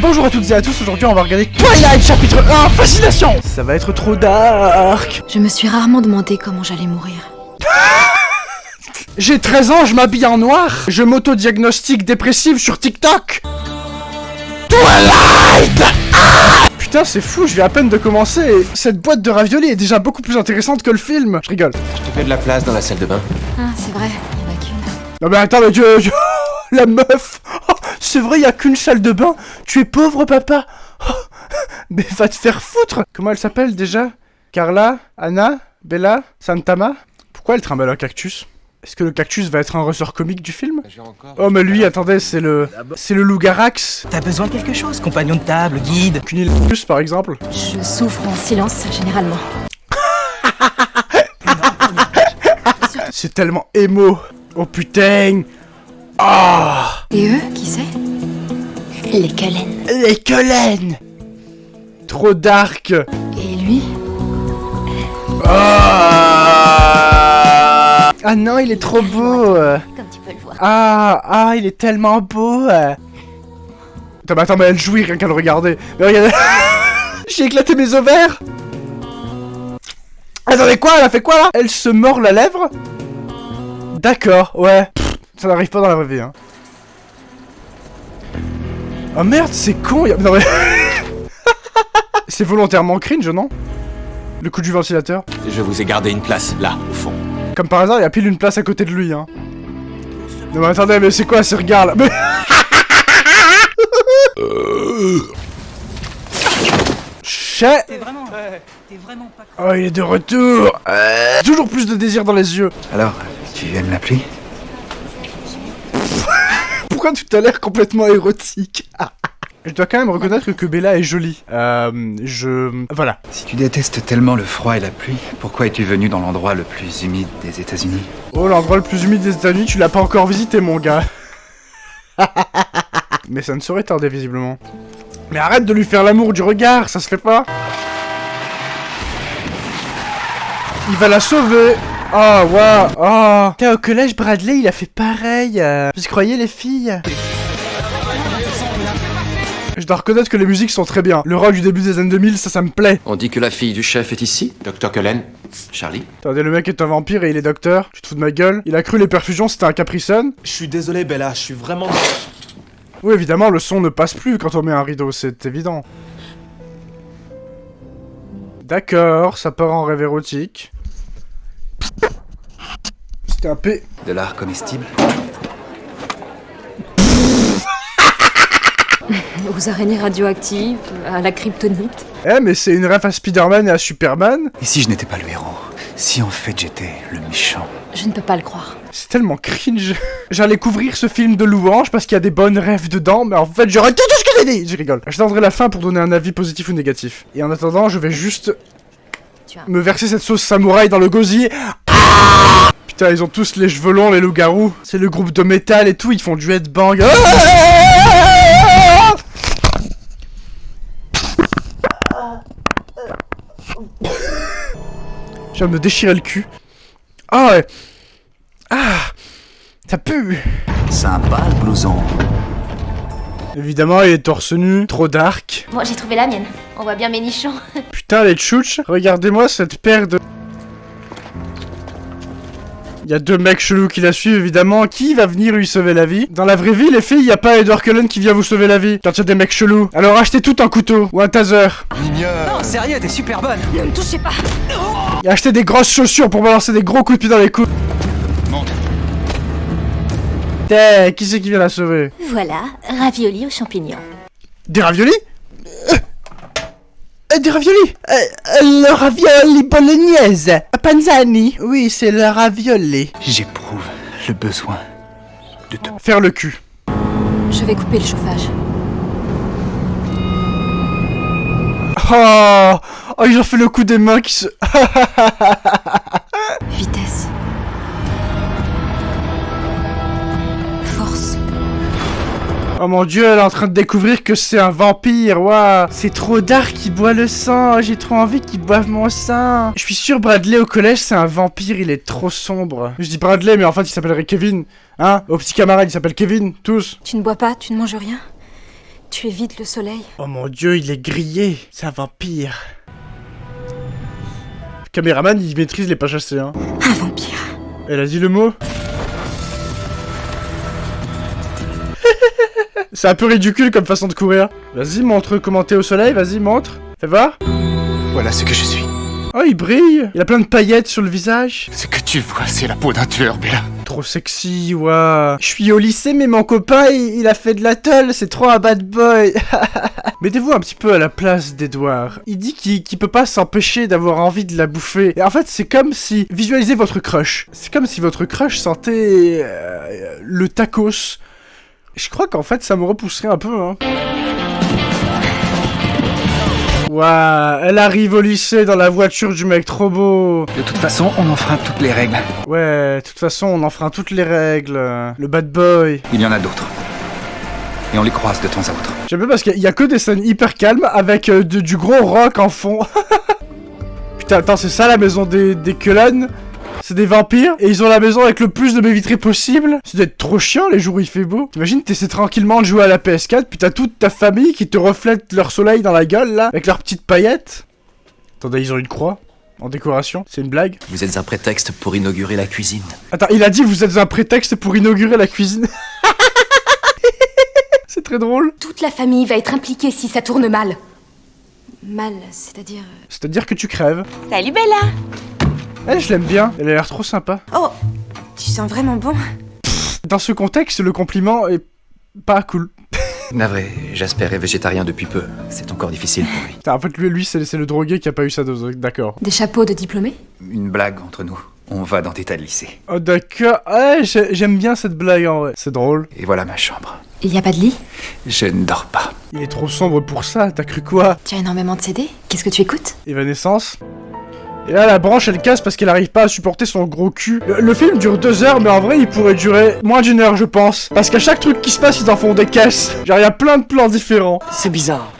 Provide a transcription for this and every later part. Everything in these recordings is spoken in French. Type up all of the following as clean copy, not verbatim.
Bonjour à toutes et à tous, aujourd'hui on va regarder Twilight chapitre 1, Fascination. Ça va être trop dark. Je me suis rarement demandé comment j'allais mourir. J'ai 13 ans, je m'habille en noir. Je m'auto-diagnostique dépressive sur TikTok. Twilight. Putain, c'est fou, je viens à peine de commencer et cette boîte de raviolis est déjà beaucoup plus intéressante que le film. Je rigole. Je te fais de la place dans la salle de bain. Ah, c'est vrai, il n'y en a qu'une. Non mais attends, mais la meuf. Oh, c'est vrai, il y a qu'une salle de bain. Tu es pauvre, papa. Oh, mais va te faire foutre. Comment elle s'appelle déjà? Carla, Anna, Bella, Santama. Pourquoi elle trimballe un cactus? Est-ce que le cactus va être un ressort comique du film? Oh mais lui, attendez, c'est le loup-garax. T'as besoin de quelque chose, compagnon de table, guide? Cunilus par exemple. Je souffre en silence, généralement. C'est tellement émo. Oh putain. Ah. Et eux, qui c'est? Les Cullen. Les Cullen. Trop dark. Et lui? Ah non, il est trop beau. Comme tu peux le voir. Ah, il est tellement beau. Attends, mais elle jouit rien qu'à le regarder. Mais regardez. J'ai éclaté mes ovaires. Attendez, quoi? Elle a fait quoi là? Elle se mord la lèvre? D'accord, ouais. Pff, ça n'arrive pas dans la vraie vie, hein. Oh merde, c'est con. Non mais... C'est volontairement cringe, non? Le coup du ventilateur. Je vous ai gardé une place, là, au fond. Comme par hasard, il y a pile une place à côté de lui, hein. Non mais attendez, mais c'est quoi ce regard là? Mais... Chat. T'es vraiment pas... Oh, il est de retour. Toujours plus de désir dans les yeux. Alors, tu aimes la pluie? Pourquoi tout a l'air complètement érotique? Je dois quand même reconnaître que Bella est jolie. Voilà. Si tu détestes tellement le froid et la pluie, pourquoi es-tu venu dans l'endroit le plus humide des États-Unis? Oh, l'endroit le plus humide des États-Unis, tu l'as pas encore visité, mon gars. Mais ça ne saurait tarder, visiblement. Mais arrête de lui faire l'amour du regard, ça se fait pas. Il va la sauver. Oh, waouh. Oh. Au collège, Bradley, il a fait pareil. Vous croyez, les filles? Je dois reconnaître que les musiques sont très bien. Le rock du début des années 2000, ça me plaît. On dit que la fille du chef est ici. Dr. Cullen. Charlie. Attendez, le mec est un vampire et il est docteur. Tu te fous de ma gueule? Il a cru les perfusions, c'était un Capri Sun. Je suis désolé Bella, je suis vraiment... Oui, évidemment, le son ne passe plus quand on met un rideau, c'est évident. D'accord, ça part en rêve érotique. C'était un P. De l'art comestible? Aux araignées radioactives, à la kryptonite. Eh, mais c'est une ref à Spider-Man et à Superman. Et si je n'étais pas le héros? Si en fait j'étais le méchant? Je ne peux pas le croire. C'est tellement cringe. J'allais couvrir ce film de louange parce qu'il y a des bonnes rêves dedans, mais en fait j'aurais tout ce que j'ai dit. Je rigole. J'attendrai la fin pour donner un avis positif ou négatif. Et en attendant, je vais juste me verser cette sauce samouraï dans le gosier. Ah, putain, ils ont tous les cheveux longs, les loups-garous. C'est le groupe de métal et tout, ils font du headbang. Je viens de me déchirer le cul. Ah ouais. Ah, ça pue. Sympa le blouson. Évidemment, il est torse nu, trop dark. Bon, j'ai trouvé la mienne. On voit bien mes nichons. Putain, les tchouches, regardez-moi cette paire de... Il y a deux mecs chelous qui la suivent, évidemment. Qui va venir lui sauver la vie? Dans la vraie vie, les filles, y a pas Edward Cullen qui vient vous sauver la vie. Quand y a des mecs chelous. Alors achetez tout un couteau ou un taser. Non, sérieux, t'es super bonne! Ne me touchez pas! Et achetez des grosses chaussures pour balancer des gros coups de pied dans les coups. Qui c'est qui vient la sauver? Voilà, ravioli aux champignons. Des raviolis? Des raviolis? Le ravioli bolognaise. Panzani. Oui, c'est le ravioli. J'éprouve le besoin de te... Faire le cul. Je vais couper le chauffage. Oh, ils ont fait le coup des mains qui se... Vitesse. Force. Oh mon dieu, elle est en train de découvrir que c'est un vampire, waouh. C'est trop dark, il boit le sang, j'ai trop envie qu'il boive mon sang. Je suis sûr Bradley au collège c'est un vampire, il est trop sombre. Je dis Bradley mais en fait il s'appellerait Kevin. Hein? Au petit camarade il s'appelle Kevin, tous. Tu ne bois pas, tu ne manges rien? Tu évites le soleil. Oh mon dieu, il est grillé. C'est un vampire. Le caméraman, il maîtrise les pas chassés, hein. Un vampire. Elle a dit le mot. C'est un peu ridicule comme façon de courir. Vas-y, montre comment t'es au soleil, vas-y, montre. Fais voir. Voilà ce que je suis. Oh, il brille. Il a plein de paillettes sur le visage. Ce que tu vois, c'est la peau d'un tueur, Bella. Trop sexy, ouah. Je suis au lycée, mais mon copain, il a fait de la tôle. C'est trop un bad boy. Mettez-vous un petit peu à la place d'Edouard. Il dit qu'il peut pas s'empêcher d'avoir envie de la bouffer. Et en fait, c'est comme si... Visualisez votre crush. C'est comme si votre crush sentait... le tacos. Je crois qu'en fait, ça me repousserait un peu, hein. Waouh, elle arrive au lycée dans la voiture du mec trop beau. De toute façon, on enfreint toutes les règles. Ouais, de toute façon, on enfreint toutes les règles. Le bad boy. Il y en a d'autres. Et on les croise de temps à autre. J'aime bien parce qu'il y a que des scènes hyper calmes avec du gros rock en fond. Putain, attends, c'est ça la maison des Cullen? C'est des vampires et ils ont la maison avec le plus de baies vitrées possible. Ça doit être trop chiant les jours où il fait beau. T'imagines, t'essaies tranquillement de jouer à la PS4 puis t'as toute ta famille qui te reflète leur soleil dans la gueule là, avec leurs petites paillettes. Attendez, ils ont une croix en décoration, c'est une blague? Vous êtes un prétexte pour inaugurer la cuisine. Attends, il a dit vous êtes un prétexte pour inaugurer la cuisine. C'est très drôle. Toute la famille va être impliquée si ça tourne mal. Mal, c'est-à-dire... C'est-à-dire que tu crèves. Salut Bella. Elle, je l'aime bien, elle a l'air trop sympa. Oh, tu sens vraiment bon. Dans ce contexte, le compliment est pas cool. Navré, Jasper est végétarien depuis peu. C'est encore difficile pour lui. En fait, lui c'est le drogué qui a pas eu sa dose, d'accord. Des chapeaux de diplômés? Une blague entre nous. On va dans tes tas de lycée. Oh d'accord, ouais, j'aime bien cette blague en vrai, c'est drôle. Et voilà ma chambre. Il y a pas de lit? Je ne dors pas. Il est trop sombre pour ça, t'as cru quoi? Tu as énormément de CD? Qu'est-ce que tu écoutes? Evanescence. Et là, la branche, elle casse parce qu'elle arrive pas à supporter son gros cul. Le film dure 2 heures, mais en vrai, il pourrait durer moins d'1 heure, je pense. Parce qu'à chaque truc qui se passe, ils en font des caisses. Genre, il y a plein de plans différents. C'est bizarre.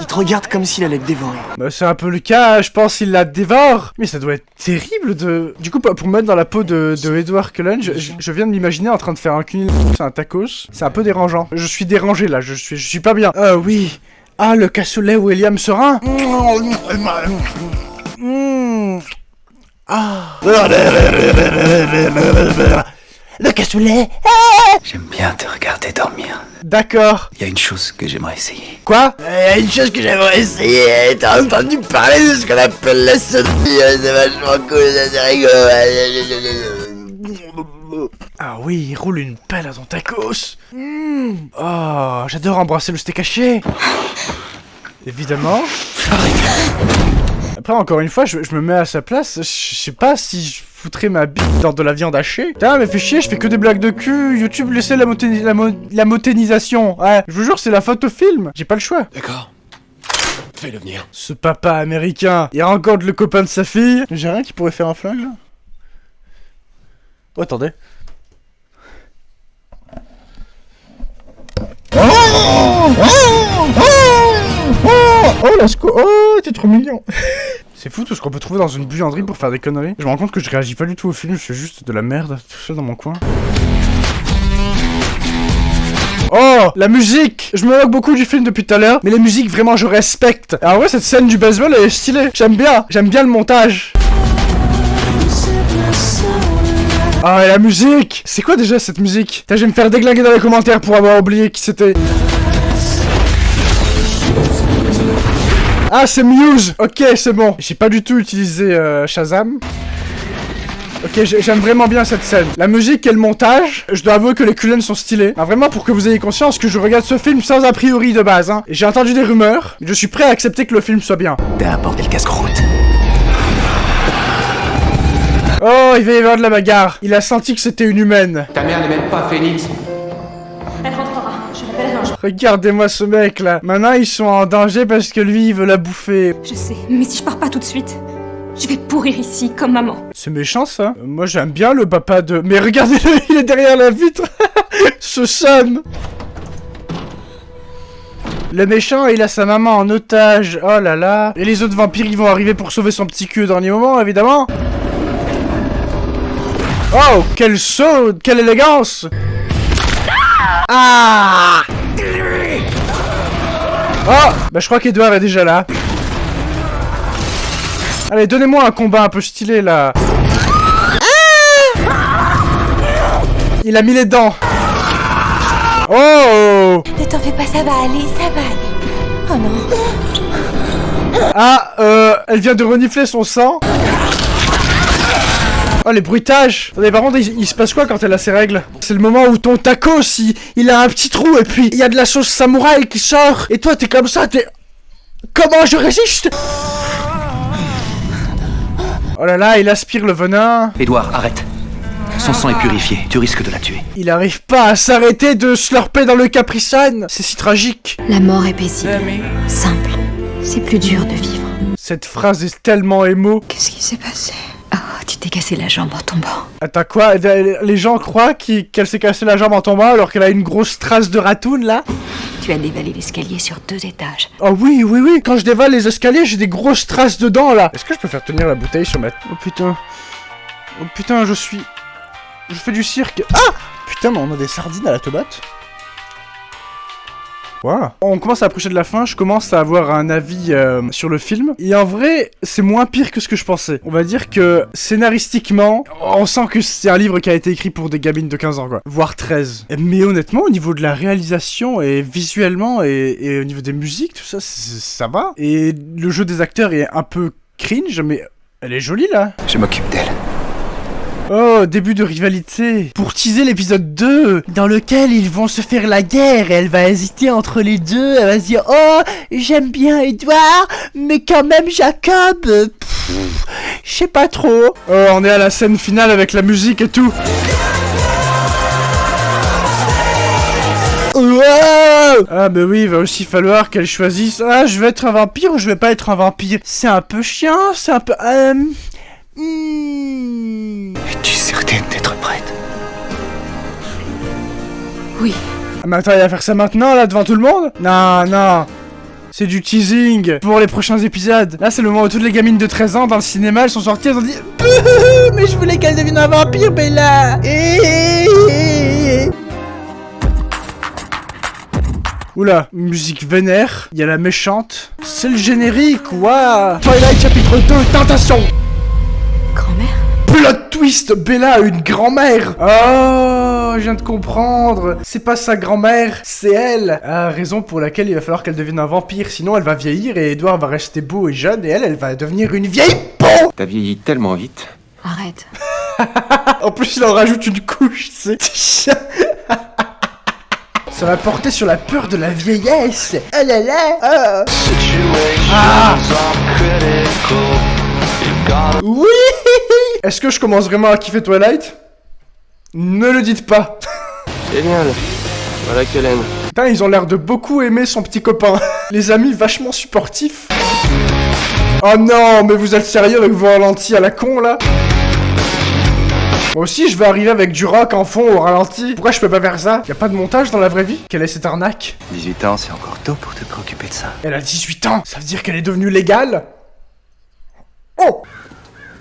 Il te regarde comme s'il allait te dévorer. Bah, c'est un peu le cas, je pense qu'il la dévore. Mais ça doit être terrible de... Du coup, pour me mettre dans la peau de Edward Cullen, je viens de m'imaginer en train de faire un cunnilingus, un tacos. C'est un peu dérangeant. Je suis dérangé, là, je suis pas bien. Oui. Ah, le cassoulet William Serin. Ah. Le cassoulet. J'aime bien te regarder dormir. D'accord. Il y a une chose que j'aimerais essayer. Quoi? Il y a une chose que j'aimerais essayer. T'as entendu parler de ce qu'on appelle la sodomie? C'est vachement cool, c'est rigolo. Ah oui, il roule une pelle à ton tacos. Oh, j'adore embrasser le steak haché. Évidemment. Après, encore une fois, je me mets à sa place. Je sais pas si je foutrais ma bite dans de la viande hachée. Putain, mais fais chier, je fais que des blagues de cul. YouTube, laissez la moténisation. Ouais, je vous jure, c'est la faute au film. J'ai pas le choix. D'accord. Fais-le venir. Ce papa américain, il rencontre le copain de sa fille. J'ai rien qui pourrait faire un flingue, là. Oh, attendez. Oh, Lasco. Oh, t'es trop mignon. C'est fou tout ce qu'on peut trouver dans une buanderie pour faire des conneries. Je me rends compte que je réagis pas du tout au film, je fais juste de la merde tout seul dans mon coin. Oh, la musique! Je me moque beaucoup du film depuis tout à l'heure, mais la musique, vraiment, je respecte. Alors ouais, cette scène du baseball, elle est stylée. J'aime bien le montage. Ah, et la musique! C'est quoi déjà cette musique? Je vais me faire déglinguer dans les commentaires pour avoir oublié qui c'était. Ah, c'est Muse! Ok, c'est bon. J'ai pas du tout utilisé Shazam. Ok, j'aime vraiment bien cette scène. La musique et le montage, je dois avouer que les Cullen sont stylés. Ah, vraiment, pour que vous ayez conscience que je regarde ce film sans a priori de base, hein. J'ai entendu des rumeurs, mais je suis prêt à accepter que le film soit bien. T'as apporté le casse-croûte. Oh, il va y avoir de la bagarre. Il a senti que c'était une humaine. Ta mère n'est même pas Phoenix. Elle rentrera, je l'appelle un jour. Regardez-moi ce mec là. Maintenant ils sont en danger parce que lui il veut la bouffer. Je sais, mais si je pars pas tout de suite, je vais pourrir ici comme maman. C'est méchant ça. Moi j'aime bien le papa de... Mais regardez-le, il est derrière la vitre. Ce Sam. Le méchant il a sa maman en otage. Oh là là. Et les autres vampires ils vont arriver pour sauver son petit cul au dernier moment évidemment. Oh, quel saut, quelle élégance. Ah! Oh, bah je crois qu'Edouard est déjà là. Allez, donnez-moi un combat un peu stylé, là. Il a mis les dents. Oh! Ne t'en fais pas, ça va aller, ça va aller. Oh non. Ah, elle vient de renifler son sang. Oh, les bruitages. Attendez, par contre, il se passe quoi quand elle a ses règles? C'est le moment où ton tacos, il a un petit trou, et puis il y a de la sauce samouraï qui sort. Et toi, t'es comme ça, t'es... Comment je résiste? Oh là là, il aspire le venin. Édouard, arrête. Son sang est purifié, tu risques de la tuer. Il arrive pas à s'arrêter de slurper dans le Capri-Sun. C'est si tragique. La mort est paisible. Simple. C'est plus dur de vivre. Cette phrase est tellement émo. Qu'est-ce qui s'est passé? Oh, tu t'es cassé la jambe en tombant. Attends, quoi? Les gens croient qu'elle s'est cassé la jambe en tombant alors qu'elle a une grosse trace de ratoune, là? Tu as dévalé l'escalier sur 2 étages. Oh oui, oui, oui. Quand je dévale les escaliers, j'ai des grosses traces dedans, là. Est-ce que je peux faire tenir la bouteille sur ma... Oh putain. Oh putain, je fais du cirque. Ah! Putain, mais on a des sardines à la tomate. Wow. On commence à approcher de la fin, je commence à avoir un avis sur le film. Et en vrai, c'est moins pire que ce que je pensais. On va dire que, scénaristiquement, on sent que c'est un livre qui a été écrit pour des gamines de 15 ans, quoi. Voire 13. Mais honnêtement, au niveau de la réalisation, et visuellement, et au niveau des musiques, tout ça, ça va. Et le jeu des acteurs est un peu cringe, mais elle est jolie, là. Je m'occupe d'elle. Oh, début de rivalité. Pour teaser l'épisode 2, dans lequel ils vont se faire la guerre et elle va hésiter entre les deux. Elle va se dire, oh, j'aime bien Edouard, mais quand même Jacob, je sais pas trop. Oh, on est à la scène finale avec la musique et tout. Wow! Ah bah oui, il va aussi falloir qu'elle choisisse. Ah, je vais être un vampire ou je vais pas être un vampire. C'est un peu chiant, c'est un peu... Es-tu certaine d'être prête? Oui. Ah, mais attends, il va faire ça maintenant, là, devant tout le monde? Non, non. C'est du teasing pour les prochains épisodes. Là, c'est le moment où toutes les gamines de 13 ans dans le cinéma, elles sont sorties, elles ont dit « Mais je voulais qu'elle devienne un vampire, Bella !» Oula, musique vénère, il y a la méchante. C'est le générique, waouh. Twilight chapitre 2, tentation. Grand-mère? Plot twist, Bella a une grand-mère. Oh, je viens de comprendre. C'est pas sa grand-mère, c'est elle. Ah, raison pour laquelle il va falloir qu'elle devienne un vampire, sinon elle va vieillir et Edouard va rester beau et jeune et elle va devenir une vieille peau. T'as vieilli tellement vite. Arrête. En plus, il en rajoute une couche, tu sais. Ça va porter sur la peur de la vieillesse. Oh là là. Ah. Oui. Est-ce que je commence vraiment à kiffer Twilight? Ne le dites pas. Génial. Voilà Kellen. Putain, ils ont l'air de beaucoup aimer son petit copain. Les amis vachement supportifs. Oh non, mais vous êtes sérieux avec vos ralentis à la con, là? Moi aussi, je vais arriver avec du rock en fond au ralenti. Pourquoi je peux pas faire ça? Y'a pas de montage dans la vraie vie? Quelle est cette arnaque? 18 ans, c'est encore tôt pour te préoccuper de ça. Elle a 18 ans, ça veut dire qu'elle est devenue légale? Oh!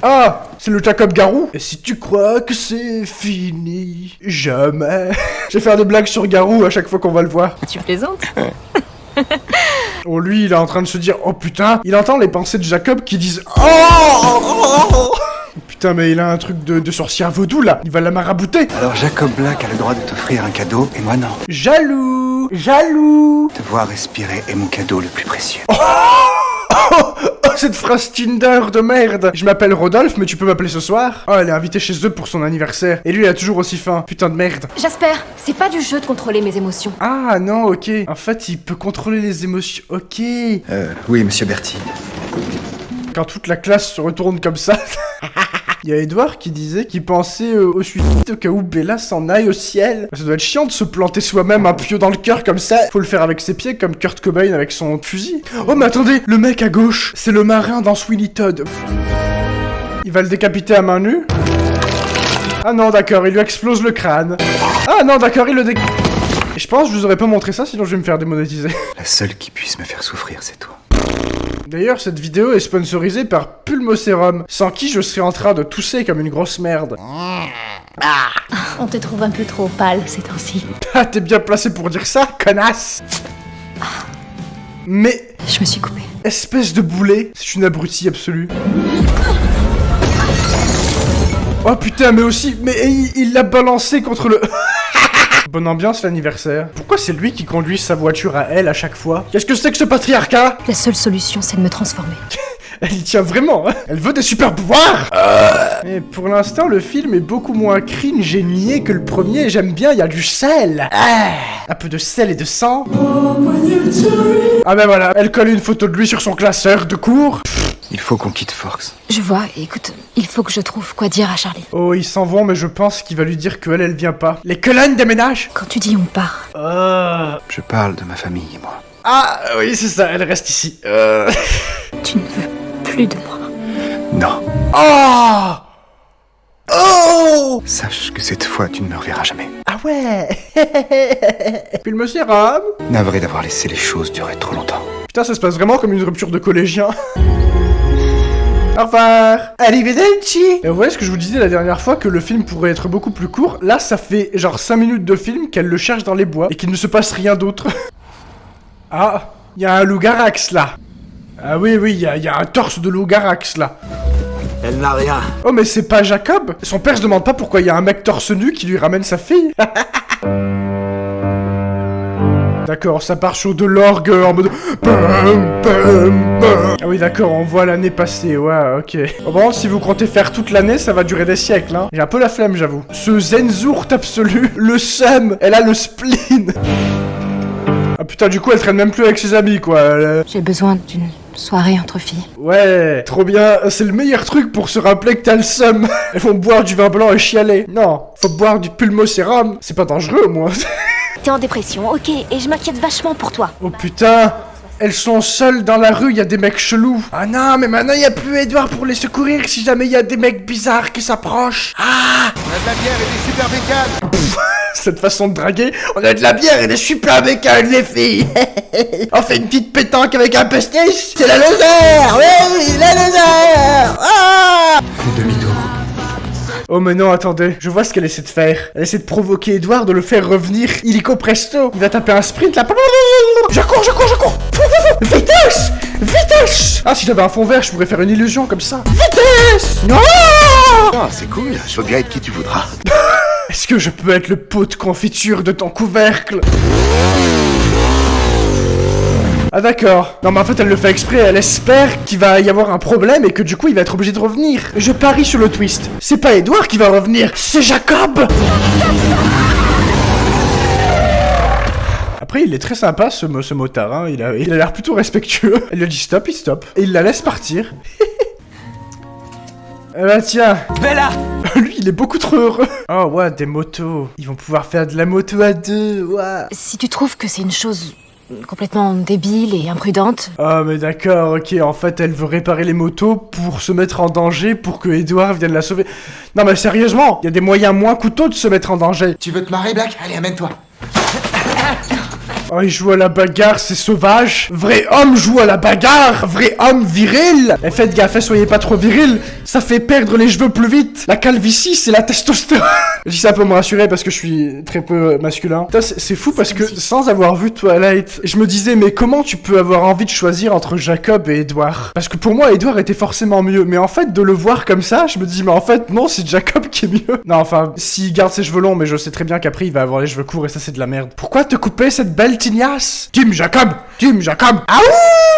Ah! C'est le Jacob Garou? Et si tu crois que c'est fini, jamais. Je vais faire des blagues sur Garou à chaque fois qu'on va le voir. Tu plaisantes? Oh, lui, il est en train de se dire, oh putain, il entend les pensées de Jacob qui disent, oh! Putain, mais il a un truc de sorcière vaudou, là. Il va la marabouter. Alors Jacob Black a le droit de t'offrir un cadeau, et moi non. Jaloux! Jaloux! Te voir respirer est mon cadeau le plus précieux. Oh, cette phrase Tinder de merde. Je m'appelle Rodolphe, mais tu peux m'appeler ce soir. Oh, elle est invitée chez eux pour son anniversaire. Et lui, il a toujours aussi faim. Putain de merde. Jasper, c'est pas du jeu de contrôler mes émotions. Ah, non, ok. En fait, il peut contrôler les émotions. Ok. Oui, monsieur Bertie. Quand toute la classe se retourne comme ça... Il y a Edouard qui disait qu'il pensait au suicide au cas où Bella s'en aille au ciel. Ça doit être chiant de se planter soi-même un pieu dans le cœur comme ça. Faut le faire avec ses pieds comme Kurt Cobain avec son fusil. Oh mais attendez, le mec à gauche, c'est le marin dans Sweeney Todd. Il va le décapiter à main nue. Ah non d'accord, il lui explose le crâne. Ah non d'accord, il le Et je pense que je vous aurais pas montré ça sinon je vais me faire démonétiser. La seule qui puisse me faire souffrir, c'est toi. D'ailleurs, cette vidéo est sponsorisée par Pulmosérum, sans qui je serais en train de tousser comme une grosse merde. On te trouve un peu trop pâle ces temps-ci. Ah, t'es bien placé pour dire ça, connasse! Mais... Je me suis coupée. Espèce de boulet, c'est une abrutie absolue. Oh putain, mais aussi... Mais il l'a balancé contre le... Bonne ambiance l'anniversaire. Pourquoi c'est lui qui conduit sa voiture à elle à chaque fois? Qu'est-ce que c'est que ce patriarcat? La seule solution, c'est de me transformer. Elle y tient vraiment, hein. Elle veut des super pouvoirs. Et pour l'instant, le film est beaucoup moins cringe et niais que le premier. J'aime bien, il y a du sel. Un peu de sel et de sang. Ah ben voilà, elle colle une photo de lui sur son classeur de cours. Il faut qu'on quitte Forks. Je vois, écoute, il faut que je trouve quoi dire à Charlie. Oh, ils s'en vont, mais je pense qu'il va lui dire qu'elle, elle vient pas. Les Cullen déménagent. Quand tu dis on part, Je parle de ma famille, moi. Ah, oui, c'est ça, elle reste ici. tu ne veux plus de moi. Non. Oh! Oh! Sache que cette fois, tu ne me reverras jamais. Ah ouais. Puis le monsieur Ram. Navré d'avoir laissé les choses durer trop longtemps. Putain, ça se passe vraiment comme une rupture de collégien. Au revoir. Arrivederci. Et vous voyez ce que je vous disais la dernière fois, que le film pourrait être beaucoup plus court. Là, ça fait genre 5 minutes de film qu'elle le cherche dans les bois et qu'il ne se passe rien d'autre. Ah, il y a un loup-garax là. Ah oui, il y a un torse de loup-garax là. Elle n'a rien. Oh mais c'est pas Jacob? Son père se demande pas pourquoi il y a un mec torse nu qui lui ramène sa fille. D'accord, ça part sur de l'orgue en mode... Ah oui d'accord, on voit l'année passée, ouais, ok. Bon, si vous comptez faire toute l'année, ça va durer des siècles, hein. J'ai un peu la flemme, j'avoue. Ce Zenzourt absolu, le seum, elle a le spleen. Ah putain, du coup, elle traîne même plus avec ses amis, quoi. J'ai besoin d'une soirée entre filles. Ouais, trop bien, c'est le meilleur truc pour se rappeler que t'as le seum. Elles vont boire du vin blanc et chialer. Non, faut boire du pulmocéram, c'est pas dangereux au moins. T'es en dépression, ok, et je m'inquiète vachement pour toi. Oh putain, elles sont seules dans la rue, il y a des mecs chelous. Ah non, mais maintenant il y a plus Edouard pour les secourir si jamais il y a des mecs bizarres qui s'approchent. Ah, On a de la bière et des super bécanes. cette façon de draguer, on a de la bière et des super bécanes les filles. On fait une petite pétanque avec un pastis. C'est la lozère, oui, la lozère. Ah. Demi-tour. Oh mais non, attendez, je vois ce qu'elle essaie de faire. Elle essaie de provoquer Edouard, de le faire revenir illico presto. Il va taper un sprint là. Je cours. Vitesse. Ah, si j'avais un fond vert, je pourrais faire une illusion comme ça. Vitesse. Non. Ah, c'est cool, je veux bien être qui tu voudras. Est-ce que je peux être le pot de confiture de ton couvercle? Ah d'accord. Non mais en fait elle le fait exprès, elle espère qu'il va y avoir un problème et que du coup il va être obligé de revenir. Je parie sur le twist. C'est pas Edouard qui va revenir, c'est Jacob. Après il est très sympa ce motard, hein. Il a l'air plutôt respectueux. Elle lui dit stop, il stoppe. Et il la laisse partir. Eh bah tiens. Bella. Lui il est beaucoup trop heureux. Oh ouais, des motos. Ils vont pouvoir faire de la moto à deux, ouais. Si tu trouves que c'est une chose complètement débile et imprudente... Ah mais d'accord, ok, en fait elle veut réparer les motos pour se mettre en danger pour que Edouard vienne la sauver. Non mais sérieusement, il y a des moyens moins coûteux de se mettre en danger. Tu veux te marrer, Black? Allez, amène-toi. Oh, il joue à la bagarre, c'est sauvage. Vrai homme joue à la bagarre. Vrai homme viril. Et faites gaffe, soyez pas trop viril. Ça fait perdre les cheveux plus vite. La calvitie, c'est la testostérone. Je dis ça pour me rassurer parce que je suis très peu masculin. Putain, c'est fou parce que sans avoir vu Twilight, je me disais mais comment tu peux avoir envie de choisir entre Jacob et Edward? Parce que pour moi, Edward était forcément mieux. Mais en fait, de le voir comme ça, je me dis mais en fait non, c'est Jacob qui est mieux. Non, enfin, s'il garde ses cheveux longs, mais je sais très bien qu'après il va avoir les cheveux courts et ça c'est de la merde. Pourquoi te couper cette belle tignasse? Tim Jacob! Ah ouh!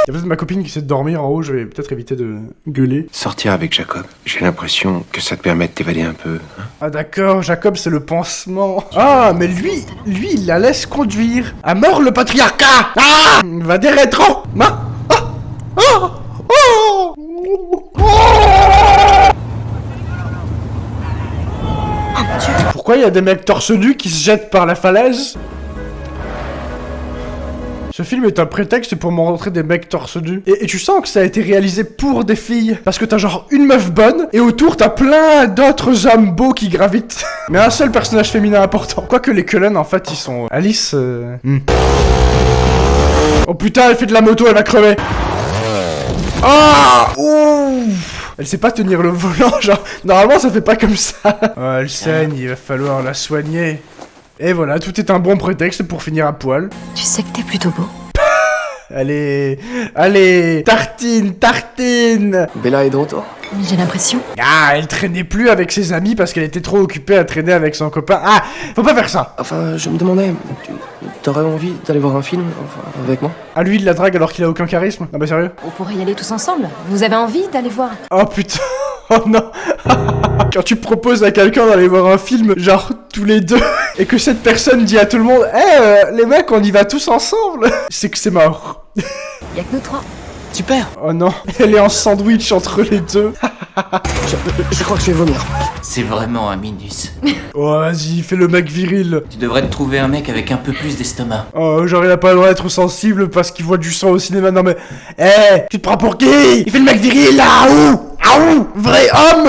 Il y a peut-être ma copine qui essaie de dormir en haut, je vais peut-être éviter de gueuler. Sortir avec Jacob, j'ai l'impression que ça te permet de t'évader un peu. Hein. Ah d'accord, Jacob c'est le pansement. Ah, mais lui, il la laisse conduire. À mort le patriarcat! Ah! Va des rétros! Ah! Ah! Ah! Oh! Pourquoi il y a des mecs torse nus qui se jettent par la falaise? Ce film est un prétexte pour montrer des mecs torse nus. Et tu sens que ça a été réalisé pour des filles. Parce que t'as genre une meuf bonne, et autour t'as plein d'autres hommes beaux qui gravitent. Mais un seul personnage féminin important. Quoique les Cullen, en fait, ils sont... Alice... Oh putain, elle fait de la moto, elle va crever. Ah! Ouh! Elle sait pas tenir le volant, genre... Normalement, ça fait pas comme ça. Oh, elle saigne, il va falloir la soigner. Et voilà, tout est un bon prétexte pour finir à poil. Tu sais que t'es plutôt beau. Allez, tartine. Bella est de retour. J'ai l'impression. Ah, elle traînait plus avec ses amis parce qu'elle était trop occupée à traîner avec son copain. Ah, faut pas faire ça. Enfin, je me demandais, t'aurais envie d'aller voir un film, enfin, avec moi? Ah, lui, il la drague alors qu'il a aucun charisme. Ah bah sérieux? On pourrait y aller tous ensemble. Vous avez envie d'aller voir? Oh putain. Oh non. Quand tu proposes à quelqu'un d'aller voir un film, genre tous les deux, et que cette personne dit à tout le monde, les mecs, on y va tous ensemble, c'est que c'est mort. Y'a que nous trois. Super. Oh non, elle est en sandwich entre les deux. Je crois que je vais vomir. C'est vraiment un minus. Oh vas-y, fais le mec viril. Tu devrais te trouver un mec avec un peu plus d'estomac. Oh, genre il a pas le droit d'être sensible parce qu'il voit du sang au cinéma. Non mais, tu te prends pour qui? Il fait le mec viril là. Aouh, vrai homme,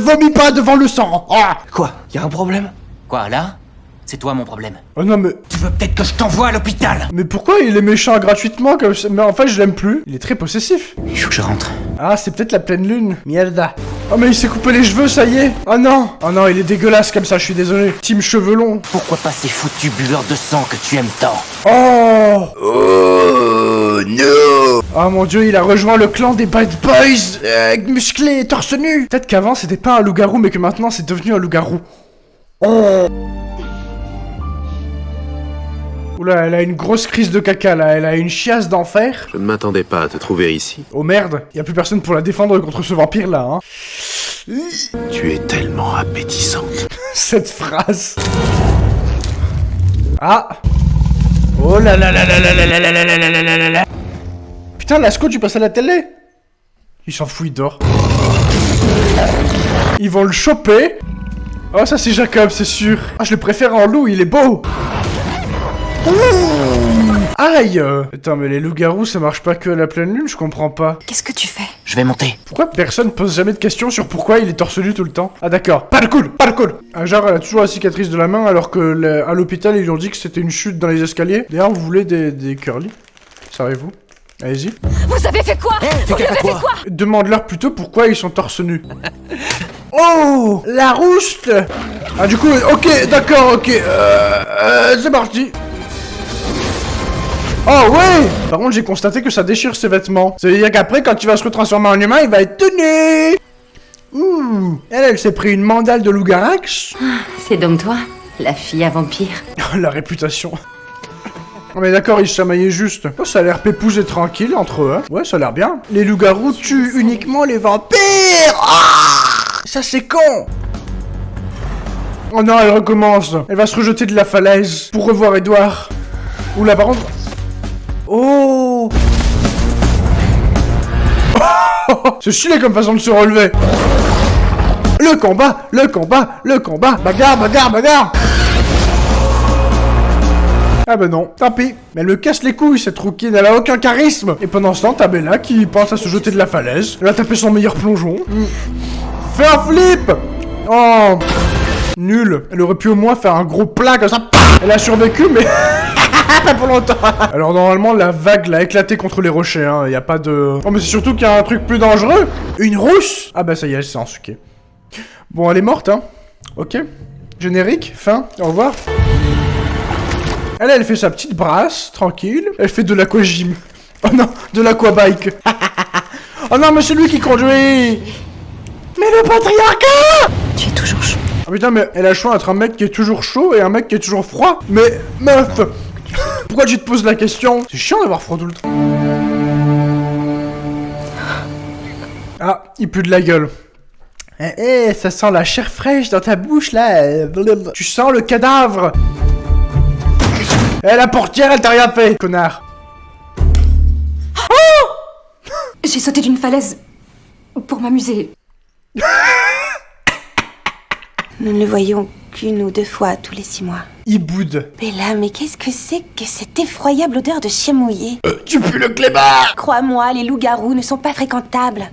vomit pas devant le sang. Ah. Quoi? Y'a un problème? Quoi, là? C'est toi mon problème. Oh non mais... Tu veux peut-être que je t'envoie à l'hôpital? Mais pourquoi il est méchant gratuitement comme ça? Mais en fait je l'aime plus. Il est très possessif. Il faut que je rentre. Ah c'est peut-être la pleine lune. Mierda. Oh mais il s'est coupé les cheveux, ça y est. Oh non. Oh non, il est dégueulasse comme ça, je suis désolé. Team cheveux longs. Pourquoi pas ces foutus buveurs de sang que tu aimes tant? Oh. Oh no. Oh mon dieu, il a rejoint le clan des Bad Boys. Musclé, torse nu. Peut-être qu'avant c'était pas un loup-garou mais que maintenant c'est devenu un loup-garou. Oh. Oula, elle a une grosse crise de caca là, elle a une chiasse d'enfer. Je ne m'attendais pas à te trouver ici. Oh merde, y a plus personne pour la défendre contre ce vampire là, hein. Tu es tellement appétissante. Cette phrase. Ah. Oh là là là là là là là là là là là là là là. Putain, Lasco, tu passes à la télé? Il s'en fout, il dort. Ils vont le choper. Oh, ça c'est Jacob, c'est sûr. Ah, je le préfère en loup, il est beau. Aïe. Attends, mais les loups-garous, ça marche pas que à la pleine lune, je comprends pas. Qu'est-ce que tu fais? Je vais monter. Pourquoi personne pose jamais de questions sur pourquoi il est torse nu tout le temps? Ah d'accord, pas de cool. Ah, genre, elle a toujours la cicatrice de la main alors que à l'hôpital, ils lui ont dit que c'était une chute dans les escaliers. D'ailleurs, vous voulez des curly? Servez-vous. Allez-y. Vous avez fait quoi? Vous avez fait quoi? Demande-leur plutôt pourquoi ils sont torse nus. Oh, la rouste. Ah du coup, ok, d'accord, ok. C'est parti. Oh ouais. Par contre, j'ai constaté que ça déchire ses vêtements. Ça veut dire qu'après, quand il va se retransformer en humain, il va être tenu. Elle s'est pris une mandale de loup-garax. C'est donc toi, la fille à vampire. La réputation. Non mais d'accord, ils se chamaillaient juste. Oh, ça a l'air pépouze et tranquille entre eux, hein. Ouais, ça a l'air bien. Les loups-garous tuent uniquement les vampires. Ça c'est con. Oh non, elle recommence. Elle va se rejeter de la falaise pour revoir Edouard. Oula, par contre... Oh. C'est stylé comme façon de se relever. Le combat. Bagarre. Ah bah non, tant pis. Mais elle me casse les couilles, cette rouquine, elle a aucun charisme. Et pendant ce temps, t'as Bella qui pense à se jeter de la falaise. Elle a tapé son meilleur plongeon. Fais un flip. Oh. Nul. Elle aurait pu au moins faire un gros plat comme ça. Elle a survécu, mais... pas pour longtemps. Alors normalement, la vague l'a éclaté contre les rochers, hein. Y a pas de... Oh, mais c'est surtout qu'il y a un truc plus dangereux. Une rousse. Ah bah ça y est, elle s'est ensuquée. Bon, elle est morte, hein. Ok. Générique, fin, au revoir. Elle fait sa petite brasse, tranquille. Elle fait de l'aquagym. Oh non, de l'aquabike. Oh non, mais c'est lui qui conduit. Mais le patriarcat. Tu es toujours chaud. Ah putain, mais elle a le choix entre un mec qui est toujours chaud et un mec qui est toujours froid. Mais, meuf, pourquoi tu te poses la question? C'est chiant d'avoir froid tout le temps. Ah, il pue de la gueule. Ça sent la chair fraîche dans ta bouche, là. Tu sens le cadavre. La portière, elle t'a rien fait, connard. Oh. J'ai sauté d'une falaise pour m'amuser. Nous ne le voyons qu'une ou deux fois tous les 6 mois. Il boude. Bella, mais qu'est-ce que c'est que cette effroyable odeur de chien mouillé? Tu pues le clébard. Crois-moi, les loups-garous ne sont pas fréquentables.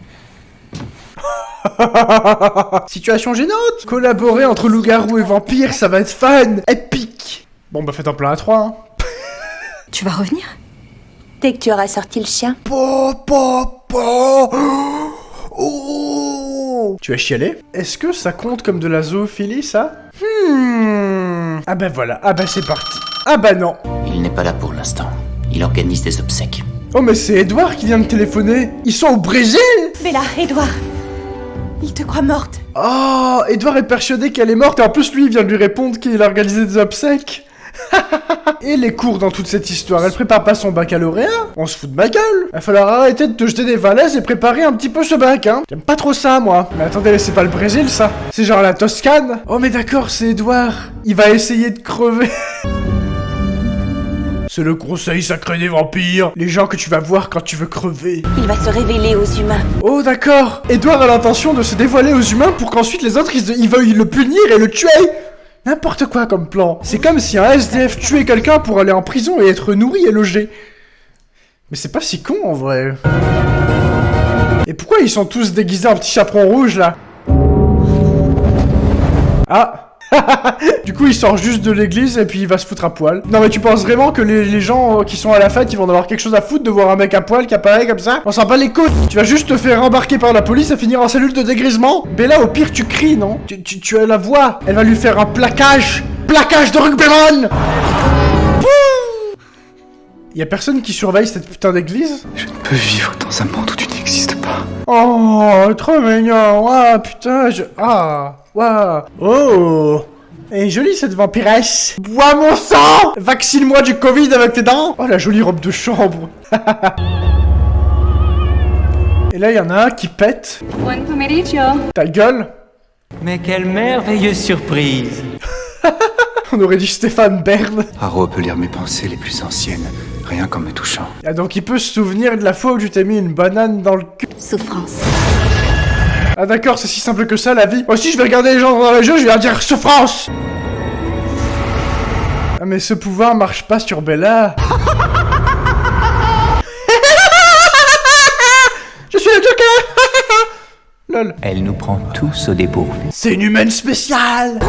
Situation gênante. Collaborer entre loup-garou et vampire, ça va être fun. Épique. Bon bah faites un plan à 3, hein. Tu vas revenir? Dès que tu auras sorti le chien. Oh. Tu as chialé? Est-ce que ça compte comme de la zoophilie, ça? Ah bah voilà, ah bah c'est parti. Ah bah non. Il n'est pas là pour l'instant. Il organise des obsèques. Oh mais c'est Edouard qui vient de téléphoner. Ils sont au Brésil? Bella, Edouard. Il te croit morte. Oh, Edouard est persuadé qu'elle est morte et en plus lui il vient de lui répondre qu'il a organisé des obsèques. Et les cours dans toute cette histoire, elle prépare pas son baccalauréat? On se fout de ma gueule. Il va falloir arrêter de te jeter des falaises et préparer un petit peu ce bac, hein. J'aime pas trop ça, moi. Mais attendez, c'est pas le Brésil, ça. C'est genre la Toscane. Oh mais d'accord, c'est Edouard. Il va essayer de crever. C'est le conseil sacré des vampires. Les gens que tu vas voir quand tu veux crever. Il va se révéler aux humains. Oh d'accord. Edouard a l'intention de se dévoiler aux humains pour qu'ensuite les autres ils veuillent le punir et le tuer. N'importe quoi comme plan. C'est comme si un SDF tuait quelqu'un pour aller en prison et être nourri et logé. Mais c'est pas si con en vrai. Et pourquoi ils sont tous déguisés en petits chaperons rouges là? Ah. Du coup il sort juste de l'église et puis il va se foutre à poil. Non mais tu penses vraiment que les gens qui sont à la fête ils vont avoir quelque chose à foutre de voir un mec à poil qui apparaît comme ça? On s'en bat les couilles. Tu vas juste te faire embarquer par la police et finir en cellule de dégrisement. Bella au pire tu cries non? Tu as la voix. Elle va lui faire un plaquage. Plaquage de rugbyman. Y'a personne qui surveille cette putain d'église? Je ne peux vivre dans un monde où tu n'existes pas. Oh, trop mignon. Ah, putain, ah, waouh. Oh. Elle est jolie cette vampiresse. Bois mon sang. Vaccine-moi du Covid avec tes dents. Oh, la jolie robe de chambre. Et là, il y en a un qui pète. Buon pomeriggio. Ta gueule. Mais quelle merveilleuse surprise. On aurait dit Stéphane Bern. Haro peut lire mes pensées les plus anciennes, rien qu'en me touchant. Ah, donc il peut se souvenir de la fois où tu t'es mis une banane dans le cul. Souffrance. Ah d'accord, c'est si simple que ça la vie. Moi aussi je vais regarder les gens dans les jeux, je vais leur dire souffrance. Ah mais ce pouvoir marche pas sur Bella. Je suis le Joker. Lol. Elle nous prend tous au dépourvu. C'est une humaine spéciale.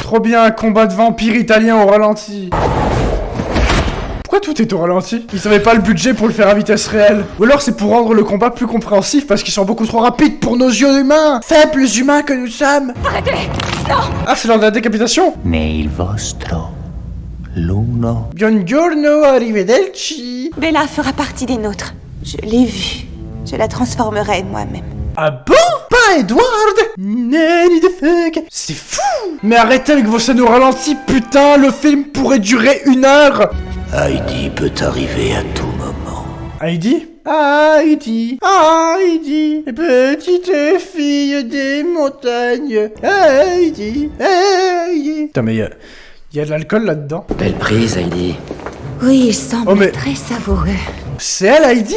Trop bien, un combat de vampire italien au ralenti. Pourquoi tout est au ralenti? Ils avaient pas le budget pour le faire à vitesse réelle. Ou alors c'est pour rendre le combat plus compréhensif parce qu'ils sont beaucoup trop rapides pour nos yeux humains. Faibles humains que nous sommes. Arrêtez! Non! Ah, c'est l'heure de la décapitation. Mais il vostro. L'uno. Buongiorno, arrivederci. Bella fera partie des nôtres. Je l'ai vue. Je la transformerai moi-même. Ah bon? Pas Edward? Nanny the fuck. C'est fou. Mais arrêtez avec vos scènes au ralenti, putain, le film pourrait durer 1 heure. Heidi peut arriver à tout moment. Heidi? Heidi, Heidi, petite fille des montagnes. Heidi, Heidi. Putain mais y a de l'alcool là-dedans. Belle prise, Heidi. Oui, il semble Oh, mais- très savoureux. C'est elle, Heidi?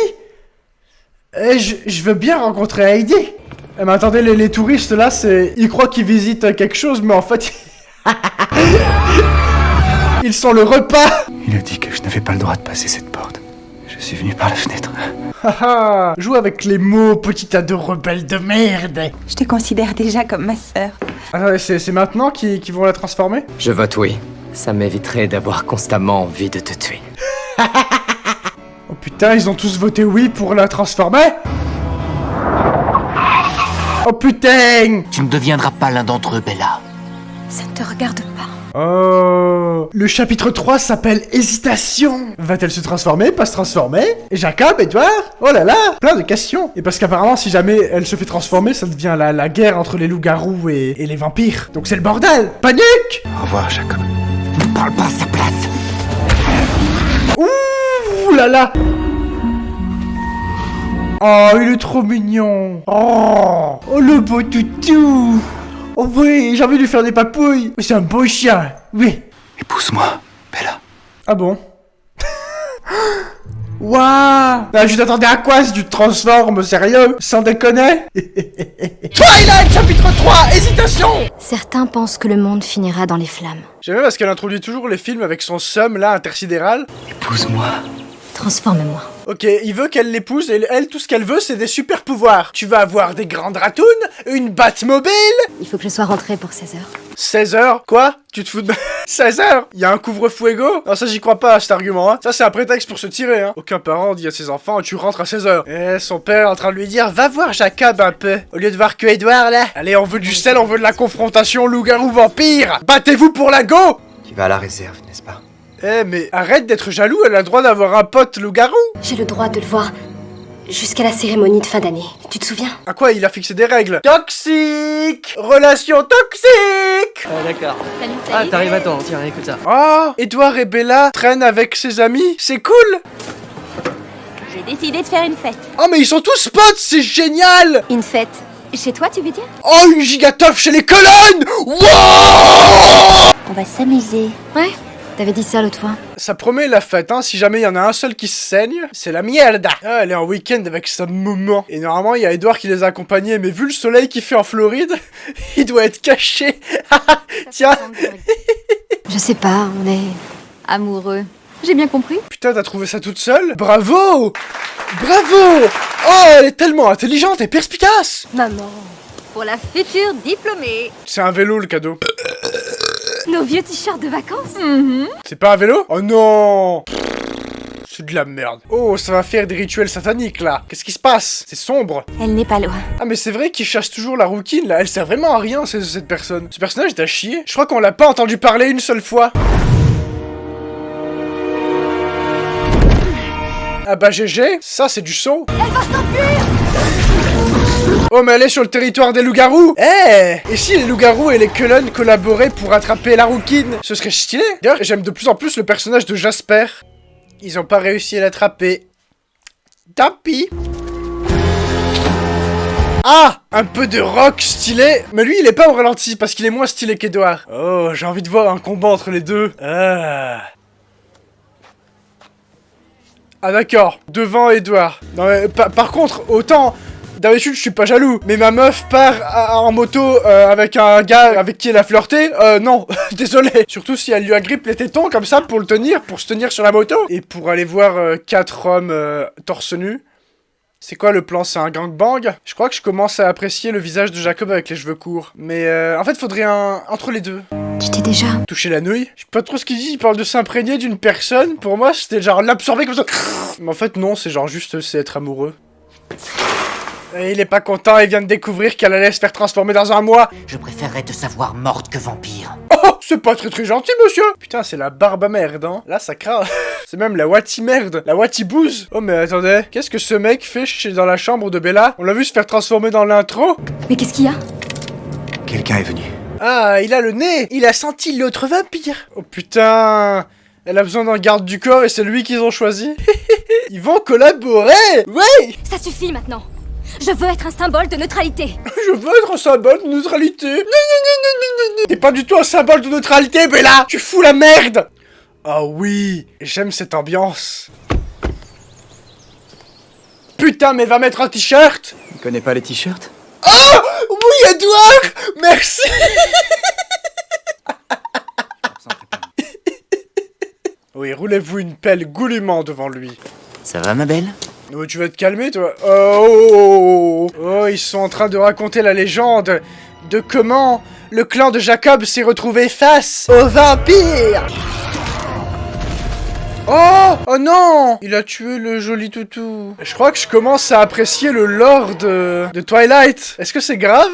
Je veux bien rencontrer Heidi. Eh, mais attendez, les touristes là, ils croient qu'ils visitent quelque chose, mais en fait... Ils sont le repas. Il a dit que je n'avais pas le droit de passer cette porte. Je suis venu par la fenêtre. Haha, joue avec les mots, petit tas de rebelles de merde. Je te considère déjà comme ma sœur. Attendez, c'est maintenant qu'ils vont la transformer? Je vote oui. Ça m'éviterait d'avoir constamment envie de te tuer. Oh putain, ils ont tous voté oui pour la transformer? Oh putain! Tu ne deviendras pas l'un d'entre eux, Bella. Ça ne te regarde pas. Oh, le chapitre 3 s'appelle Hésitation. Va-t-elle se transformer, pas se transformer? Et Jacob, Edouard? Oh là là, plein de questions. Et parce qu'apparemment, si jamais elle se fait transformer, ça devient la guerre entre les loups-garous et les vampires. Donc c'est le bordel. Panique! Au revoir, Jacob. Ne parle pas à sa place. Ouh là là. Oh, il est trop mignon. Oh, le beau toutou. Oh oui, j'ai envie de lui faire des papouilles. C'est un beau chien, oui. Épouse-moi, Bella. Ah bon? Waouh! Ah, je t'attendais à quoi si tu te transformes, sérieux? Sans déconner? Twilight, chapitre 3, hésitation! Certains pensent que le monde finira dans les flammes. J'aime bien parce qu'elle introduit toujours les films avec son seum là, intersidéral. Épouse-moi. Transforme-moi. Ok, il veut qu'elle l'épouse et elle, tout ce qu'elle veut, c'est des super pouvoirs. Tu vas avoir des grandes ratounes, une Batmobile. Il faut que je sois rentrée pour 16h. 16h? Quoi? Tu te fous de... 16h? Il y a un couvre-fuego? Non, ça j'y crois pas, cet argument, hein. Ça c'est un prétexte pour se tirer, hein. Aucun parent dit à ses enfants, tu rentres à 16h. Et son père est en train de lui dire, va voir Jacob un peu. Au lieu de voir que Edouard, là. Allez, on veut du sel, on veut de la confrontation loup-garou vampire. Battez-vous pour la go! Tu vas à la réserve, n'est-ce pas? Eh mais arrête d'être jaloux, elle a le droit d'avoir un pote loup-garou. J'ai le droit de le voir jusqu'à la cérémonie de fin d'année. Tu te souviens? À quoi il a fixé des règles? Toxique! Relation toxique! Ah d'accord. Ah t'arrives à temps, tiens écoute ça. Oh, Edouard et Bella traînent avec ses amis, c'est cool! J'ai décidé de faire une fête. Oh mais ils sont tous potes, c'est génial! Une fête. Chez toi, tu veux dire? Oh, une gigatoffe chez les colonnes! Wow! On va s'amuser. Ouais, t'avais dit ça l'autre fois. Ça promet la fête, hein, si jamais il y en a un seul qui se saigne, c'est la merde. Ah, elle est en week-end avec sa maman. Et normalement, il y a Edouard qui les a accompagnés, mais vu le soleil qu'il fait en Floride, il doit être caché. Tiens. Je sais pas, on est... Amoureux. J'ai bien compris. Putain, t'as trouvé ça toute seule? Bravo! Bravo! Oh, elle est tellement intelligente et perspicace! Maman. Pour la future diplômée. C'est un vélo, le cadeau. Nos vieux t-shirts de vacances? C'est pas un vélo? Oh non! C'est de la merde. Oh, ça va faire des rituels sataniques, là. Qu'est-ce qui se passe? C'est sombre. Elle n'est pas loin. Ah, mais c'est vrai qu'il chasse toujours la rouquine, là. Elle sert vraiment à rien, cette personne. Ce personnage est à chier. Je crois qu'on l'a pas entendu parler une seule fois. Ah bah GG, ça c'est du saut. Elle va s'enfuir. Oh mais elle est sur le territoire des loups-garous. Et si les loups-garous et les Cullen collaboraient pour attraper la rouquine? Ce serait stylé. D'ailleurs, j'aime de plus en plus le personnage de Jasper. Ils ont pas réussi à l'attraper. Tant pis. Ah, un peu de rock stylé. Mais lui, il est pas au ralenti parce qu'il est moins stylé qu'Edouard. Oh, j'ai envie de voir un combat entre les deux. Ah d'accord, devant Edouard. Non mais par contre, autant d'habitude je suis pas jaloux, mais ma meuf part en moto avec un gars avec qui elle a flirté, non, désolé. Surtout si elle lui agrippe les tétons comme ça pour le tenir, pour se tenir sur la moto. Et pour aller voir 4 hommes torse nu. C'est quoi le plan? C'est un gangbang? Je crois que je commence à apprécier le visage de Jacob avec les cheveux courts. Mais en fait, faudrait un entre les deux. Tu t'es déjà... Toucher la nouille? Je sais pas trop ce qu'il dit, il parle de s'imprégner d'une personne. Pour moi, c'était genre l'absorber comme ça. Mais en fait, non, c'est genre juste, c'est être amoureux. Et il est pas content, il vient de découvrir qu'elle allait se faire transformer dans un mois. Je préférerais te savoir morte que vampire. Oh, c'est pas très gentil, monsieur. Putain, c'est la barbe à merde, hein. Là, ça craint. C'est même la wati merde, la wati bouse. Oh, mais attendez, qu'est-ce que ce mec fait dans la chambre de Bella? On l'a vu se faire transformer dans l'intro. Mais qu'est-ce qu'il y a? Quelqu'un est venu. Ah, il a le nez. Il a senti l'autre vampire. Oh putain. Elle a besoin d'un garde du corps et c'est lui qu'ils ont choisi. Ils vont collaborer. Oui. Ça suffit maintenant. Je veux être un symbole de neutralité. Je veux être un symbole de neutralité. T'es pas du tout un symbole de neutralité, Bella. Tu fous la merde. Ah oui, j'aime cette ambiance. Putain, mais va mettre un t-shirt. Tu connais pas les t-shirts? Oh oui, Edouard. Merci. Oui, roulez-vous une pelle goulûment devant lui. Ça va ma belle? Oh, tu vas te calmer, toi. Oh, ils sont en train de raconter la légende de comment le clan de Jacob s'est retrouvé face aux vampires. Oh non, il a tué le joli toutou. Je crois que je commence à apprécier le lore de Twilight. Est-ce que c'est grave?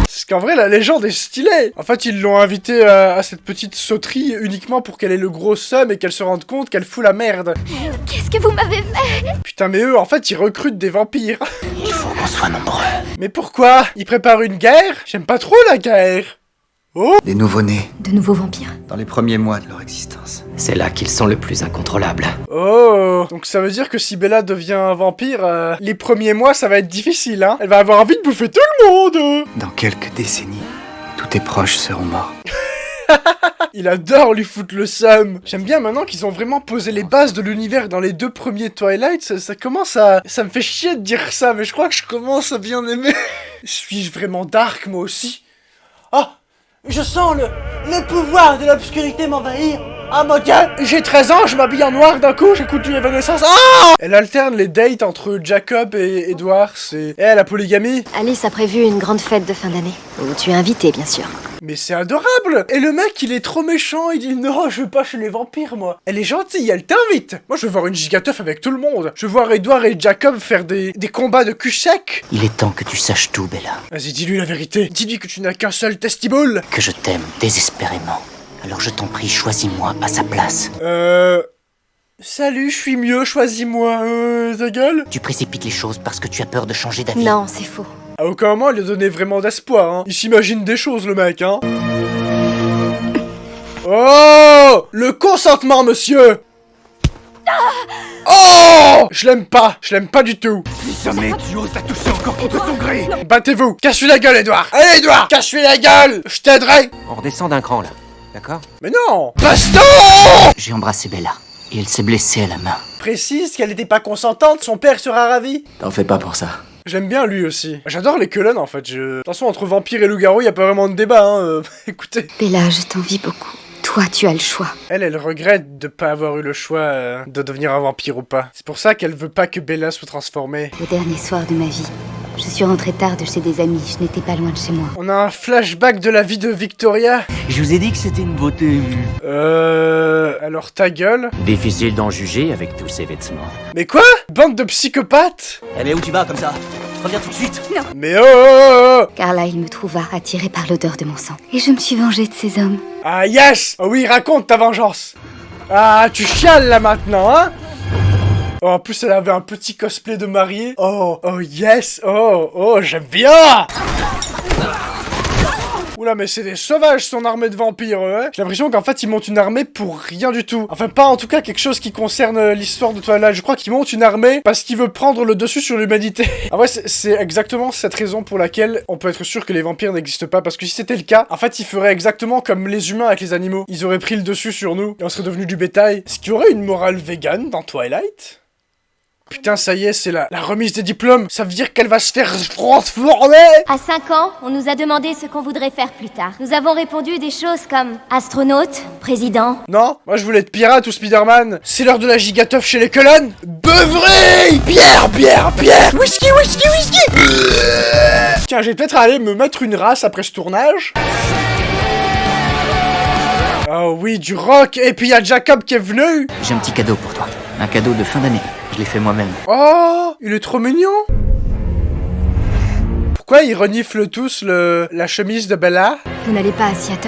Parce qu'en vrai, la légende est stylée. En fait, ils l'ont invité à cette petite sauterie uniquement pour qu'elle ait le gros seum et qu'elle se rende compte qu'elle fout la merde. Qu'est-ce que vous m'avez fait? Putain, mais eux, en fait, ils recrutent des vampires. Il faut qu'on soit nombreux. Mais pourquoi? Ils préparent une guerre? J'aime pas trop la guerre. Oh! Des nouveau-nés, De nouveaux vampires. dans les premiers mois de leur existence. C'est là qu'ils sont le plus incontrôlables. Oh! Donc ça veut dire que si Bella devient un vampire, les premiers mois, ça va être difficile, hein? Elle va avoir envie de bouffer tout le monde! Dans quelques décennies, tous tes proches seront morts. Il adore lui foutre le seum. J'aime bien maintenant qu'ils ont vraiment posé les bases de l'univers dans les 2 premiers Twilight. Ça commence à... Ça me fait chier de dire ça, mais je crois que je commence à bien aimer. Suis-je vraiment dark, moi aussi? Ah! Je sens le pouvoir de l'obscurité m'envahir. Ah mon dieu, j'ai 13 ans, je m'habille en noir d'un coup, j'écoute du Evanescence. Ah! Elle alterne les dates entre Jacob et Edward, c'est... la polygamie. Alice a prévu une grande fête de fin d'année. Où tu es invité, bien sûr. Mais c'est adorable! Et le mec, il est trop méchant, il dit non, je veux pas chez les vampires, moi. Elle est gentille, elle t'invite. Moi, je veux voir une gigateuf avec tout le monde. Je veux voir Edward et Jacob faire des combats de cul sec. Il est temps que tu saches tout, Bella. Vas-y, dis-lui la vérité. Dis-lui que tu n'as qu'un seul testibule. Que je t'aime désespérément. Alors je t'en prie, choisis-moi à sa place. Salut, je suis mieux, choisis-moi, ta gueule. Tu précipites les choses parce que tu as peur de changer d'avis. Non, c'est faux. À aucun moment, il a donné vraiment d'espoir, hein. Il s'imagine des choses, le mec, hein. Oh! Le consentement, monsieur! Oh! Je l'aime pas du tout. Si jamais tu oses la toucher encore contre son gré. Battez-vous! Casse-lui la gueule, Edouard! Allez, Edouard! Casse-lui la gueule! Je t'aiderai! On redescend d'un cran là, d'accord? Mais non! Baston! J'ai embrassé Bella, et elle s'est blessée à la main. Précise qu'elle n'était pas consentante, son père sera ravi. T'en fais pas pour ça. J'aime bien lui aussi. J'adore les Cullen en fait. De toute façon, entre vampire et loup-garou, y a pas vraiment de débat, hein. Écoutez. Bella, je t'envie beaucoup. Toi, tu as le choix. Elle regrette de pas avoir eu le choix de devenir un vampire ou pas. C'est pour ça qu'elle veut pas que Bella soit transformée. Le dernier soir de ma vie, je suis rentrée tard de chez des amis. Je n'étais pas loin de chez moi. On a un flashback de la vie de Victoria. Je vous ai dit que c'était une beauté. Alors ta gueule. Difficile d'en juger avec tous ces vêtements. Mais quoi? Bande de psychopathes? Eh mais où tu vas comme ça? Reviens tout de suite. Non. Mais oh! Carla, il me trouva attirée par l'odeur de mon sang. Et je me suis vengée de ces hommes. Ah yes! Oh oui, raconte ta vengeance. Ah, tu chiales là maintenant, hein? Oh, en plus, elle avait un petit cosplay de mariée. Oh yes! Oh, j'aime bien! Oula, mais c'est des sauvages, son armée de vampires, hein. J'ai l'impression qu'en fait, ils montent une armée pour rien du tout. Enfin, pas en tout cas quelque chose qui concerne l'histoire de Twilight. Je crois qu'ils montent une armée parce qu'il veut prendre le dessus sur l'humanité. En vrai, c'est exactement cette raison pour laquelle on peut être sûr que les vampires n'existent pas. Parce que si c'était le cas, en fait, ils feraient exactement comme les humains avec les animaux. Ils auraient pris le dessus sur nous et on serait devenus du bétail. Ce qui aurait une morale végane dans Twilight. Putain, ça y est, c'est la remise des diplômes. Ça veut dire qu'elle va se faire transformer. À 5 ans, on nous a demandé ce qu'on voudrait faire plus tard. Nous avons répondu des choses comme astronaute, président. Non, moi je voulais être pirate ou Spider-Man. C'est l'heure de la gigateuf chez les Cullen. Beuverie! Bière! Whisky! Tiens, j'ai peut-être aller me mettre une race après ce tournage. Oh oui, du rock. Et puis il y a Jacob qui est venu. J'ai un petit cadeau pour toi. Un cadeau de fin d'année. Je l'ai fait moi-même. Oh, il est trop mignon. Pourquoi ils reniflent tous la chemise de Bella? Vous n'allez pas à Seattle?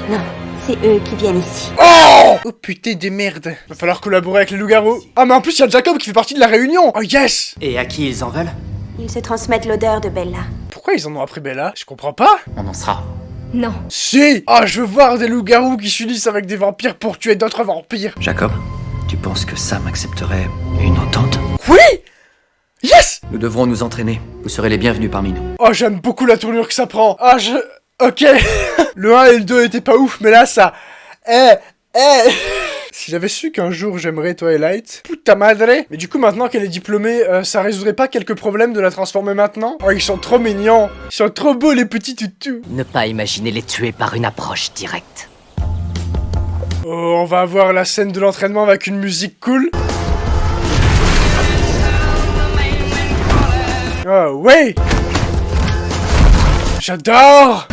Non, c'est eux qui viennent ici. Oh putain de merde. Va falloir collaborer avec les loups-garous. Ah mais en plus il y a Jacob qui fait partie de la réunion. Oh yes. Et à qui ils en veulent? Ils se transmettent l'odeur de Bella. Pourquoi ils en ont appris Bella? Je comprends pas. On en sera. Non. Si. Ah, je veux voir des loups-garous qui s'unissent avec des vampires pour tuer d'autres vampires. Jacob, tu penses que Sam accepterait une entente? Oui. Yes. Nous devrons nous entraîner. Vous serez les bienvenus parmi nous. Oh, j'aime beaucoup la tournure que ça prend. Ah, ok. Le 1 et le 2 étaient pas ouf, mais là, ça... Si j'avais su qu'un jour j'aimerais Twilight, puta madre. Mais du coup, maintenant qu'elle est diplômée, ça résoudrait pas quelques problèmes de la transformer maintenant? Oh, ils sont trop mignons. Ils sont trop beaux, les petits toutous. Ne pas imaginer les tuer par une approche directe. Oh, on va avoir la scène de l'entraînement avec une musique cool. Oh, ouais. J'adore.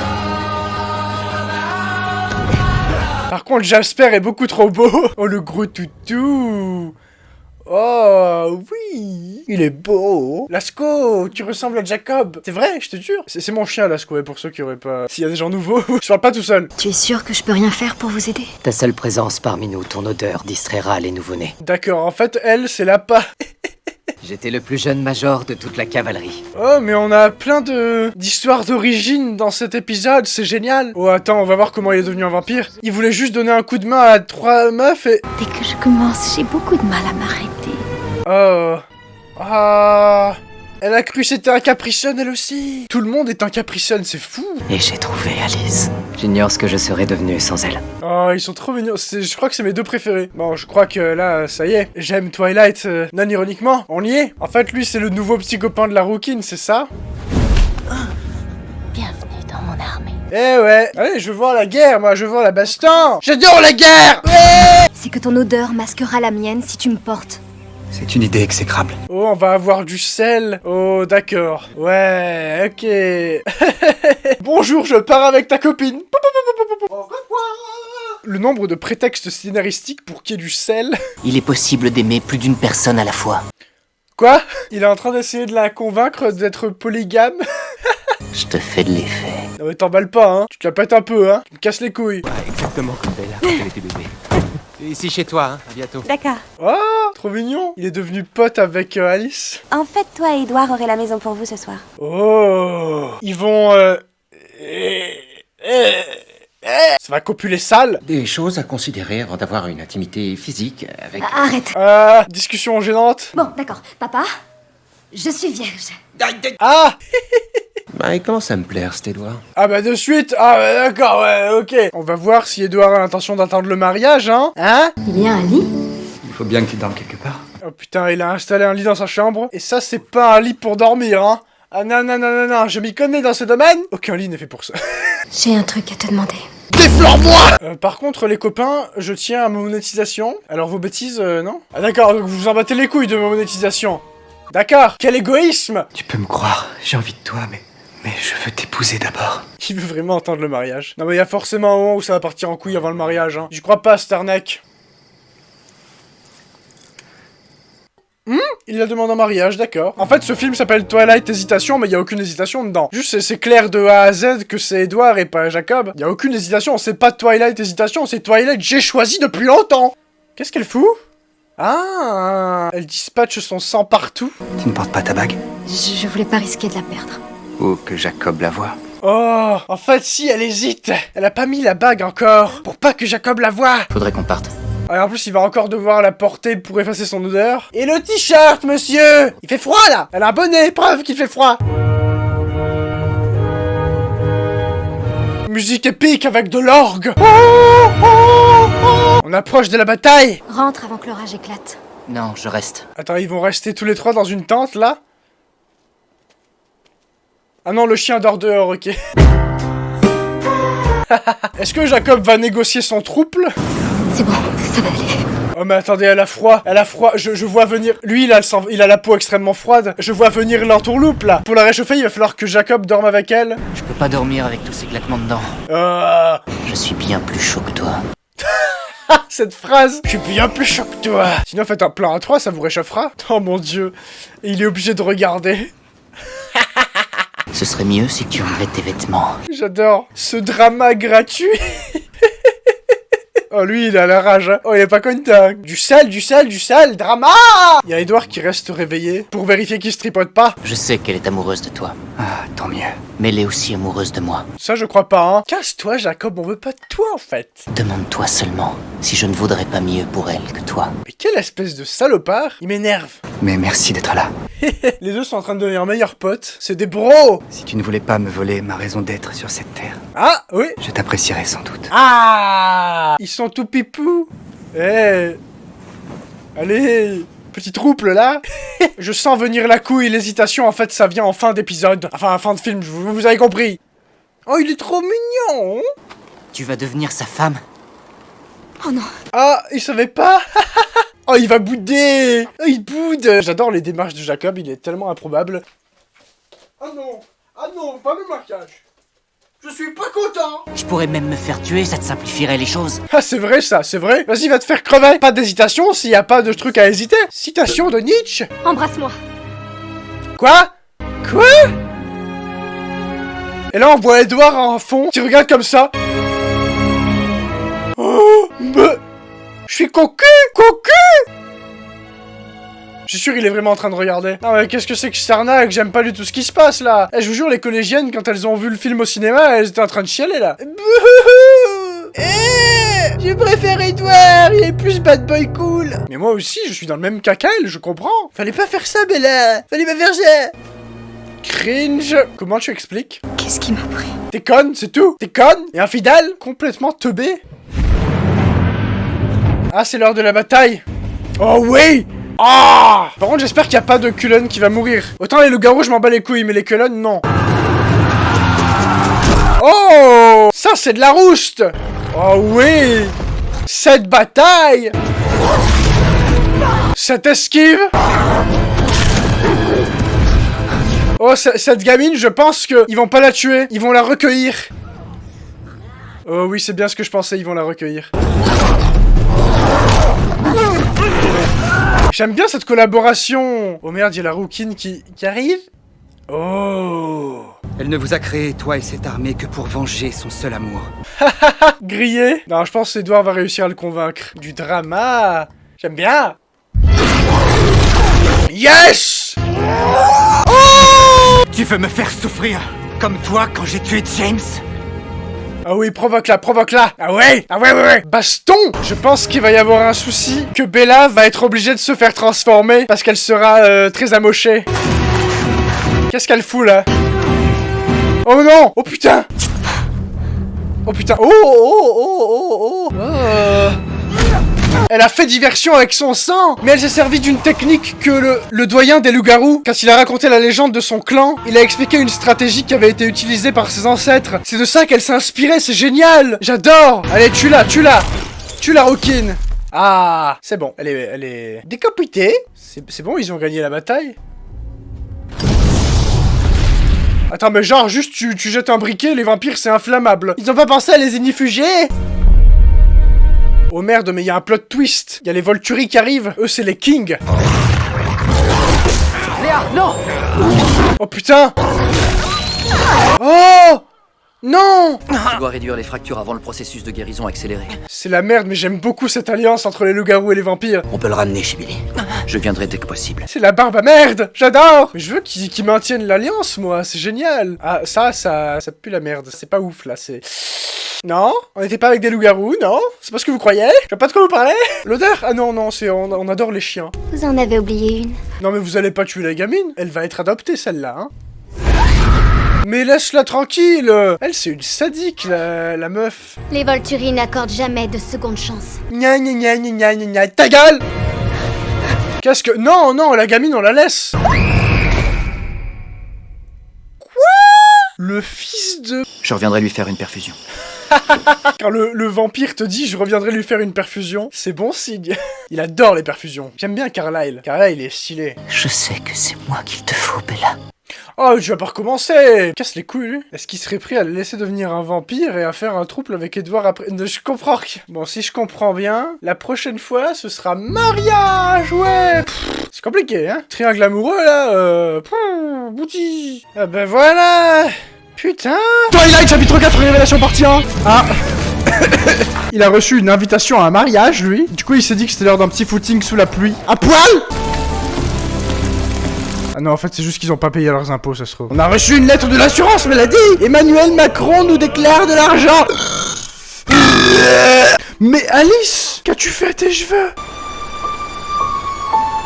Par contre, Jasper est beaucoup trop beau. Oh, le gros toutou. Oh, oui. Il est beau. Lasco, tu ressembles à Jacob. C'est vrai, je te jure. C'est mon chien, Lasco, et pour ceux qui auraient pas... S'il y a des gens nouveaux, je parle pas tout seul. Tu es sûr que je peux rien faire pour vous aider? Ta seule présence parmi nous, ton odeur, distraira les nouveau-nés. D'accord, en fait, elle, c'est la pas. J'étais le plus jeune major de toute la cavalerie. Oh, mais on a plein d'histoires d'origine dans cet épisode, c'est génial. Oh, attends, on va voir comment il est devenu un vampire. Il voulait juste donner un coup de main à 3 meufs et... Dès que je commence, j'ai beaucoup de mal à m'arrêter. Oh... Ah... Elle a cru que c'était un capricorne, elle aussi. Tout le monde est un capricorne, c'est fou. Et j'ai trouvé Alice. J'ignore ce que je serais devenu sans elle. Oh, ils sont trop mignons. Je crois que c'est mes deux préférés. Bon, je crois que là, ça y est. J'aime Twilight, non ironiquement. On y est. En fait, lui, c'est le nouveau petit copain de la rouquine, c'est ça? Bienvenue dans mon armée. Eh ouais. Allez, je veux voir la guerre, moi, je veux voir la baston. J'adore la guerre. C'est que ton odeur masquera la mienne si tu me portes. C'est une idée exécrable. Oh, on va avoir du sel. Oh, d'accord. Ouais, ok. Bonjour, je pars avec ta copine. Le nombre de prétextes scénaristiques pour qu'il y ait du sel. Il est possible d'aimer plus d'une personne à la fois. Quoi? Il est en train d'essayer de la convaincre d'être polygame? Je te fais de l'effet. Non mais t'emballes pas, hein. Tu te la pètes un peu, hein. Tu me casses les couilles. Exactement comme Bella quand elle était bébé. Ici chez toi, hein. À bientôt. D'accord. Oh, trop mignon. Il est devenu pote avec Alice. En fait, toi et Edouard aurez la maison pour vous ce soir. Oh. Ils vont... Ça va copuler sale. Des choses à considérer avant d'avoir une intimité physique avec... Arrête. Discussion gênante. Bon, d'accord. Papa, je suis vierge. Ah. Bah, il commence à me plaire, cet Edouard. Ah bah de suite. Ah bah d'accord, ouais, ok. On va voir si Edouard a l'intention d'attendre le mariage, hein. Hein? Il y a un lit? Il faut bien qu'il dorme quelque part. Oh putain, il a installé un lit dans sa chambre. Et ça, c'est pas un lit pour dormir, hein. Ah non, non, non, non, non, je m'y connais dans ce domaine. Aucun lit n'est fait pour ça. J'ai un truc à te demander. Déflore-moi. Par contre, les copains, je tiens à ma monétisation. Alors vos bêtises, non? Ah d'accord, donc vous vous en battez les couilles de ma monétisation. D'accord, quel égoïsme. Tu peux me croire, j'ai envie de toi, mais je veux t'épouser d'abord. Il veut vraiment entendre le mariage. Non mais il y a forcément un moment où ça va partir en couille avant le mariage, hein. J'y crois pas, cette arnaque. Il la demande en mariage, d'accord. En fait, ce film s'appelle Twilight Hésitation, mais il y a aucune hésitation dedans. Juste, c'est clair de A à Z que c'est Edouard et pas Jacob. Il y a aucune hésitation, c'est pas Twilight Hésitation, c'est Twilight j'ai choisi depuis longtemps. Qu'est-ce qu'elle fout? Ah, elle dispatche son sang partout. Tu ne portes pas ta bague? Je voulais pas risquer de la perdre. Ou que Jacob la voie. Oh, en fait, si, elle hésite. Elle a pas mis la bague encore, pour pas que Jacob la voie. Faudrait qu'on parte. Ah, en plus, il va encore devoir la porter pour effacer son odeur. Et le t-shirt, monsieur! Il fait froid, là! Elle a un bonnet, preuve qu'il fait froid! Musique épique avec de l'orgue! On approche de la bataille! Rentre avant que l'orage éclate. Non, je reste. Attends, ils vont rester tous les trois dans une tente, là? Ah non, le chien dort dehors, ok. Est-ce que Jacob va négocier son trouble? C'est bon, ça va aller. Oh mais attendez, elle a froid, je vois venir... Lui, il a la peau extrêmement froide. Je vois venir l'entourloupe, là. Pour la réchauffer, il va falloir que Jacob dorme avec elle. Je peux pas dormir avec tous ces claquements dedans. Je suis bien plus chaud que toi. Cette phrase, je suis bien plus chaud que toi. Sinon, faites un plan à 3, ça vous réchauffera. Oh mon dieu. Et il est obligé de regarder. Ce serait mieux si tu enlevais tes vêtements. J'adore ce drama gratuit. Oh, lui, il a la rage, hein. Oh, il est pas content. Du sel, drama! Il y a Edouard qui reste réveillé pour vérifier qu'il se tripote pas. Je sais qu'elle est amoureuse de toi. Ah, tant mieux. Mais elle est aussi amoureuse de moi. Ça, je crois pas, hein. Casse-toi, Jacob, on veut pas de toi, en fait. Demande-toi seulement si je ne voudrais pas mieux pour elle que toi. Mais quelle espèce de salopard. Il m'énerve. Mais merci d'être là. Les deux sont en train de devenir meilleurs potes. C'est des bros. Si tu ne voulais pas me voler ma raison d'être sur cette terre. Ah, oui. Je t'apprécierais sans doute. Ah, ils sont tout pipou. Eh. Allez. Petit trouble, là. Je sens venir la couille, l'hésitation, en fait, ça vient en fin d'épisode. Enfin, en fin de film, vous avez compris. Oh, il est trop mignon. Tu vas devenir sa femme? Oh non. Ah, il savait pas. Oh, il va bouder. Oh, il boude. J'adore les démarches de Jacob, il est tellement improbable. Ah non, pas le marquage. Je suis pas content. Je pourrais même me faire tuer, ça te simplifierait les choses. Ah, c'est vrai ça, c'est vrai. Vas-y, va te faire crever. Pas d'hésitation s'il y a pas de truc à hésiter. Citation de Nietzsche. Embrasse-moi. Quoi? Et là, on voit Edouard en fond, qui regarde comme ça. Oh, mais... Je suis cocu. Je suis sûr il est vraiment en train de regarder. Non mais qu'est-ce que c'est que cette arnaque? J'aime pas du tout ce qui se passe là. Eh, je vous jure, les collégiennes, quand elles ont vu le film au cinéma, elles étaient en train de chialer là. Je préfère Edouard, il est plus bad boy cool. Mais moi aussi, je suis dans le même caca, je comprends. Fallait pas faire ça, Bella. Fallait pas faire ça. Cringe. Comment tu expliques? Qu'est-ce qui m'a pris? T'es conne, c'est tout. T'es conne et infidèle, complètement teubé. Ah, c'est l'heure de la bataille. Oh oui. Ah! Par contre, j'espère qu'il n'y a pas de Cullen qui va mourir. Autant les loups-garous, je m'en bats les couilles, mais les Cullen, non. Oh! Ça, c'est de la rouste! Oh oui! Cette bataille! Cette esquive! Oh, cette gamine, je pense qu'ils vont pas la tuer. Ils vont la recueillir. Oh oui, c'est bien ce que je pensais, ils vont la recueillir. J'aime bien cette collaboration. Oh merde, il y a la rouquine qui arrive. Oh. Elle ne vous a créé, toi et cette armée, que pour venger son seul amour. Grillé. Non, je pense qu'Edouard va réussir à le convaincre. Du drama. J'aime bien. Yes. Oh. Tu veux me faire souffrir, comme toi quand j'ai tué James? Ah oui, provoque-la. Ah ouais. Baston. Je pense qu'il va y avoir un souci, que Bella va être obligée de se faire transformer, parce qu'elle sera très amochée. Qu'est-ce qu'elle fout, là? Oh non! Oh putain! Oh putain! Oh! Elle a fait diversion avec son sang, mais elle s'est servie d'une technique que le doyen des loups-garous, quand il a raconté la légende de son clan, il a expliqué une stratégie qui avait été utilisée par ses ancêtres. C'est de ça qu'elle s'est inspirée, c'est génial! J'adore! Allez, tue-la! Tue la rouquine! Ah! C'est bon, elle est décapitée. C'est bon, ils ont gagné la bataille. Attends, mais genre, juste tu jettes un briquet, les vampires, c'est inflammable. Ils ont pas pensé à les ignifuger? Oh merde, mais il y a un plot twist. Il y a les Volturi qui arrivent. Eux, c'est les Kings. Léa, non! Oh putain! Oh! Non! Tu dois réduire les fractures avant le processus de guérison accéléré. C'est la merde, mais j'aime beaucoup cette alliance entre les loups-garous et les vampires. On peut le ramener chez Billy. Je viendrai dès que possible. C'est la barbe à merde! J'adore! Mais je veux qu'ils maintiennent l'alliance, moi. C'est génial. Ah, ça pue la merde. C'est pas ouf, là. C'est... Non, on n'était pas avec des loups-garous, non? C'est pas ce que vous croyez? Je sais pas de quoi vous parlez? L'odeur? Ah non, on adore les chiens. Vous en avez oublié une. Non mais vous allez pas tuer la gamine, elle va être adoptée celle-là, hein. Mais laisse-la tranquille. Elle, c'est une sadique, la meuf. Les Volturi n'accordent jamais de seconde chance. Gna gna gna gna gna gna. Ta gueule! Qu'est-ce que... Non, la gamine, on la laisse. Quoi? Le fils de... Je reviendrai lui faire une perfusion. Quand le vampire te dit « je reviendrai lui faire une perfusion », c'est bon signe. Il adore les perfusions. J'aime bien Carlyle. Carlyle, il est stylé. Je sais que c'est moi qu'il te faut, Bella. Oh, tu vas pas recommencer! Casse les couilles, lui. Est-ce qu'il serait prêt à le laisser devenir un vampire et à faire un trouble avec Edouard après... Je comprends rien. Bon, si je comprends bien, la prochaine fois, ce sera mariage! Ouais! C'est compliqué, hein? Triangle amoureux, là, bouti! Ah ben voilà! Putain! Twilight, chapitre 4, révélation partie 1! Ah! Il a reçu une invitation à un mariage, lui. Du coup, il s'est dit que c'était l'heure d'un petit footing sous la pluie. À poil! Ah non, en fait, c'est juste qu'ils ont pas payé leurs impôts, ça se trouve. On a reçu une lettre de l'assurance maladie! Emmanuel Macron nous déclare de l'argent! Mais Alice! Qu'as-tu fait à tes cheveux?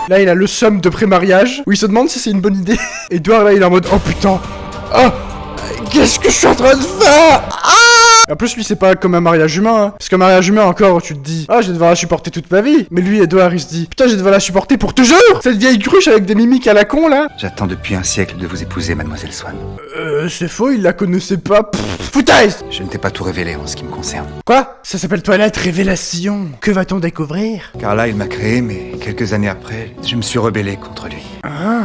Là, il a le somme de pré-mariage, où il se demande si c'est une bonne idée. Edouard, là, il est en mode, oh putain! Oh! Qu'est-ce que je suis en train de faire? Ah! En plus, lui, c'est pas comme un mariage humain, hein. Parce qu'un mariage humain, encore, tu te dis, ah, je vais devoir la supporter toute ma vie. Mais lui, Edouard, il se dit, putain, je vais devoir la supporter pour toujours! Cette vieille cruche avec des mimiques à la con, là. J'attends depuis un siècle de vous épouser, mademoiselle Swan. C'est faux, il la connaissait pas. Pff, foutaise! Je ne t'ai pas tout révélé en ce qui me concerne. Quoi? Ça s'appelle Twilight Révélation. Que va-t-on découvrir? Carla, il m'a créé, mais quelques années après, je me suis rebellé contre lui. Ah.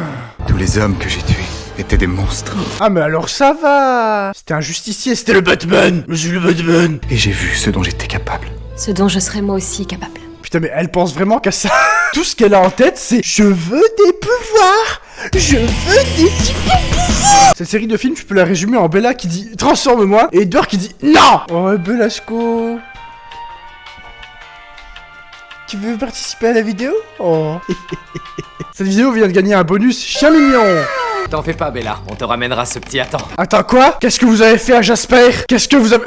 Tous les hommes que j'ai tués étaient des monstres. Ah mais alors ça va! C'était un justicier, c'était le Batman! Je suis le Batman! Et j'ai vu ce dont j'étais capable. Ce dont je serais moi aussi capable. Putain mais elle pense vraiment qu'à ça. Tout ce qu'elle a en tête c'est « Je veux des pouvoirs! Je veux des super pouvoirs !» Cette série de films, je peux la résumer en Bella qui dit « Transforme-moi » et Edouard qui dit « Non !» Oh Belasco. Tu veux participer à la vidéo? Oh. Cette vidéo vient de gagner un bonus chien mignon. T'en fais pas, Bella, on te ramènera ce petit à temps. Attends, quoi? Qu'est-ce que vous avez fait à Jasper? Qu'est-ce que vous avez...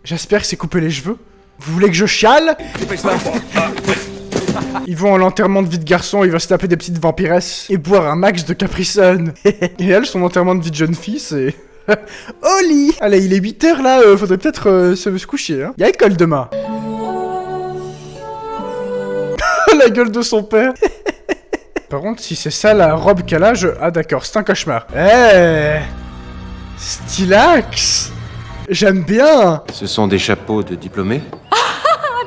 Jasper s'est coupé les cheveux? Vous voulez que je chiale? Ils vont à l'enterrement de vie de garçon, il va se taper des petites vampiresses et boire un max de Capri Sun. Et elle, son enterrement de vie de jeune fille, c'est... Au lit! Allez, il est 8h là, faudrait peut-être se coucher, hein. Y'a école demain. La gueule de son père. Par contre, si c'est ça la robe qu'elle a, Ah d'accord, c'est un cauchemar. Eh, stylax. J'aime bien. Ce sont des chapeaux de diplômés?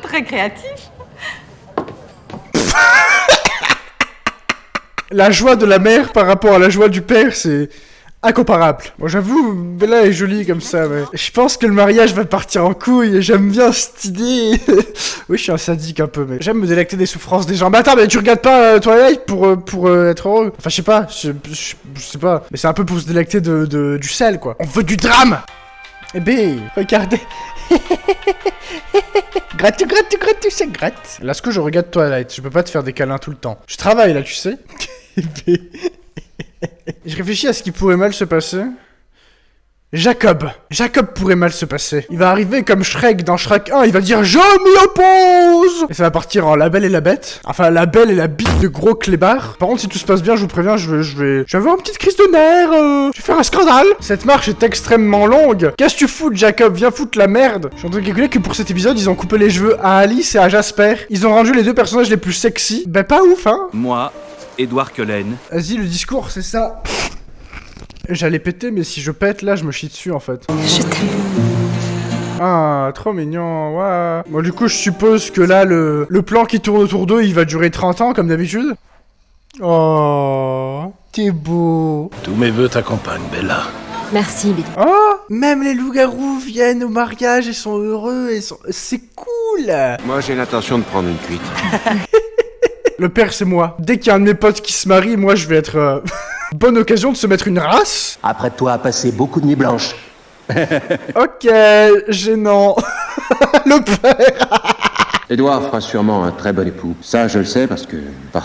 Très créatif. La joie de la mère par rapport à la joie du père, c'est incomparable. Bon, j'avoue, Bella est jolie comme ça, mais je pense que le mariage va partir en couille et j'aime bien cette idée. Oui, je suis un sadique un peu, mais j'aime me délecter des souffrances des gens. Mais attends, mais tu regardes pas Twilight pour être heureux? Enfin, je sais pas, je sais pas. Mais c'est un peu pour se délecter du sel, quoi. On veut du drame. Eh ben, regardez. Gratte, c'est gratte. Là, ce que je regarde Twilight, je peux pas te faire des câlins tout le temps. Je travaille là, tu sais. Je réfléchis à ce qui pourrait mal se passer. Jacob pourrait mal se passer. Il va arriver comme Shrek dans Shrek 1, il va dire « Je m'y oppose !» Et ça va partir en La Belle et la Bête. Enfin, La Belle et la bite de gros clébard. Par contre, si tout se passe bien, je vous préviens, je vais avoir une petite crise de nerfs, je vais faire un scandale. Cette marche est extrêmement longue. Qu'est-ce que tu fous, Jacob? Viens foutre la merde. Je suis en train de calculer que pour cet épisode, ils ont coupé les cheveux à Alice et à Jasper. Ils ont rendu les deux personnages les plus sexy. Ben, pas ouf, hein. Moi, Edward Cullen. Vas-y, le discours, c'est ça. J'allais péter, mais si je pète, là, je me chie dessus, en fait. Je t'aime. Ah, trop mignon, ouais. Bon, du coup, je suppose que là, le plan qui tourne autour d'eux, il va durer 30 ans, comme d'habitude. Oh, t'es beau. Tous mes vœux t'accompagnent, Bella. Merci, Bidou. Oh, même les loups-garous viennent au mariage et sont heureux, et c'est cool. Moi, j'ai l'intention de prendre une cuite. Le père, c'est moi. Dès qu'il y a un de mes potes qui se marie, moi, je vais être... Bonne occasion de se mettre une race. Après toi à passer beaucoup de nuits blanches. Ok, gênant. Le père. Edouard fera sûrement un très bon époux. Ça, je le sais parce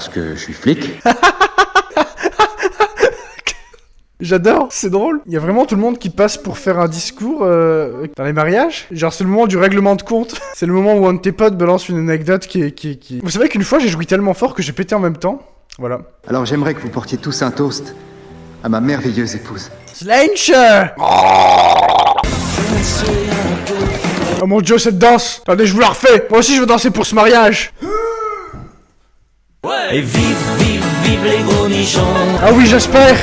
que je suis flic. J'adore, c'est drôle. Il y a vraiment tout le monde qui passe pour faire un discours dans les mariages. Genre, c'est le moment du règlement de compte. C'est le moment où un de tes potes balance une anecdote qui... Vous savez qu'une fois, j'ai joui tellement fort que j'ai pété en même temps. Voilà. Alors j'aimerais que vous portiez tous un toast à ma merveilleuse épouse. Slanch. Oh mon dieu, cette danse. Attendez, je vous la refais. Moi aussi, je veux danser pour ce mariage. Et vive les gros nichons. Ah oui, j'espère.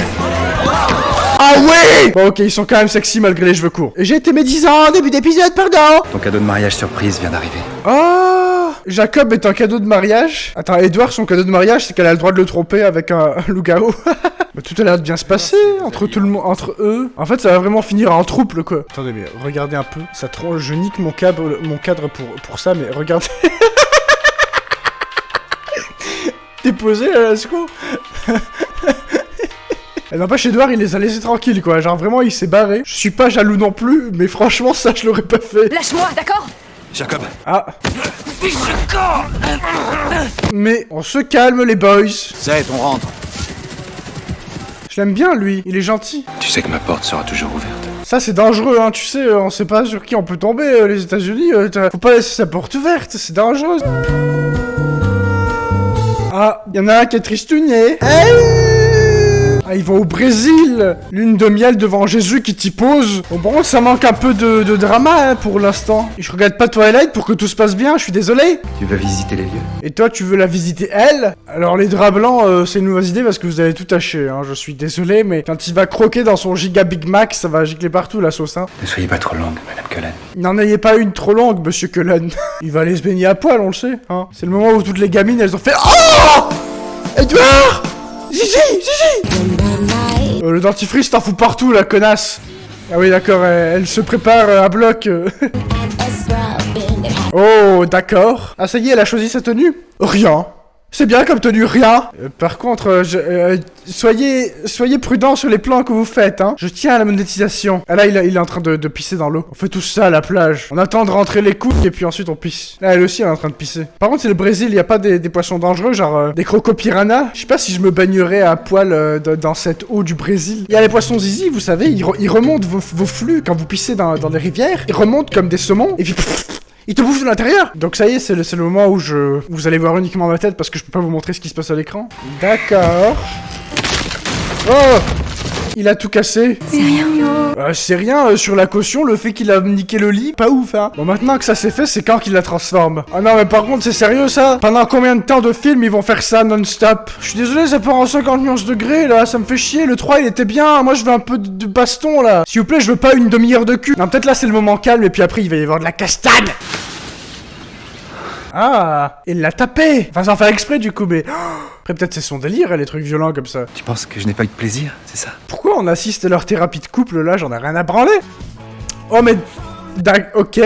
Ah oui. Bon, ok, ils sont quand même sexy malgré les cheveux courts. J'ai été mes 10 ans en début d'épisode, pardon. Ton cadeau de mariage surprise vient d'arriver. Oh, Jacob est un cadeau de mariage. Attends, Edward, son cadeau de mariage, c'est qu'elle a le droit de le tromper avec un loup-garou. Mais tout a l'air de bien se passer entre tout le monde, entre eux. En fait, ça va vraiment finir en trouble, quoi. Attendez, mais regardez un peu. Ça tronche, je nique mon cadre pour ça, mais regardez. T'es posé, là, Lasco. N'empêche, Edouard, il les a laissés tranquilles, quoi. Genre, vraiment, il s'est barré. Je suis pas jaloux non plus, mais franchement, ça, je l'aurais pas fait. Lâche-moi, d'accord? Jacob. Ah. Mais on se calme, les boys. C'est, on rentre. Je l'aime bien, lui. Il est gentil. Tu sais que ma porte sera toujours ouverte. Ça, c'est dangereux, hein. Tu sais, on sait pas sur qui on peut tomber, les États-Unis. Faut pas laisser sa porte ouverte. C'est dangereux. Ah, y'en a un qui est tristouné. Ah, ils vont au Brésil. Lune de miel devant Jésus qui t'y pose. Bon, ça manque un peu de drama, hein, pour l'instant. Je regarde pas Twilight pour que tout se passe bien, je suis désolé. Tu veux visiter les lieux? Et toi, tu veux la visiter, elle? Alors, les draps blancs, c'est une mauvaise idée parce que vous allez tout tâcher, hein. Je suis désolé, mais quand il va croquer dans son giga Big Mac, ça va gicler partout, la sauce, hein. Ne soyez pas trop longue, Madame Cullen. N'en ayez pas une trop longue, Monsieur Cullen. Il va aller se baigner à poil, on le sait, hein. C'est le moment où toutes les gamines, elles ont fait... Oh Edouard Zizi le dentifrice t'en fout partout, la connasse. Ah oui, d'accord, elle se prépare à bloc. Oh, d'accord. Ah, ça y est, elle a choisi sa tenue? Rien. C'est bien comme tenue, rien. Par contre, soyez prudent sur les plans que vous faites, hein. Je tiens à la monétisation. Ah là, il est en train de pisser dans l'eau. On fait tout ça à la plage. On attend de rentrer les coudes et puis ensuite on pisse. Là, elle aussi, elle est en train de pisser. Par contre, c'est le Brésil, il y a pas des poissons dangereux, genre des crocopiranhas. Je sais pas si je me baignerais à poil dans cette eau du Brésil. Il y a les poissons zizi, vous savez, ils remontent vos flux quand vous pissez dans des rivières. Ils remontent comme des saumons et puis... Il te bouffe de l'intérieur. Donc ça y est, c'est le moment où vous allez voir uniquement ma tête parce que je peux pas vous montrer ce qui se passe à l'écran. D'accord. Oh! Il a tout cassé. C'est rien. C'est rien, sur la caution, le fait qu'il a niqué le lit, pas ouf, hein. Bon, maintenant que ça s'est fait, c'est quand qu'il la transforme. Ah non, mais par contre, c'est sérieux, ça? Pendant combien de temps de film ils vont faire ça non-stop? Je suis désolé, ça part en 50 nuances degrés, là, ça me fait chier. Le 3, il était bien. Moi, je veux un peu de baston, là. S'il vous plaît, je veux pas une demi-heure de cul. Non, peut-être là, c'est le moment calme, et puis après, il va y avoir de la castagne. Ah, il l'a tapé. Enfin, sans faire exprès, du coup, mais... Après, peut-être c'est son délire, les trucs violents comme ça. Tu penses que je n'ai pas eu de plaisir, c'est ça? Pourquoi on assiste à leur thérapie de couple, là? J'en ai rien à branler. Oh, mais... Ok.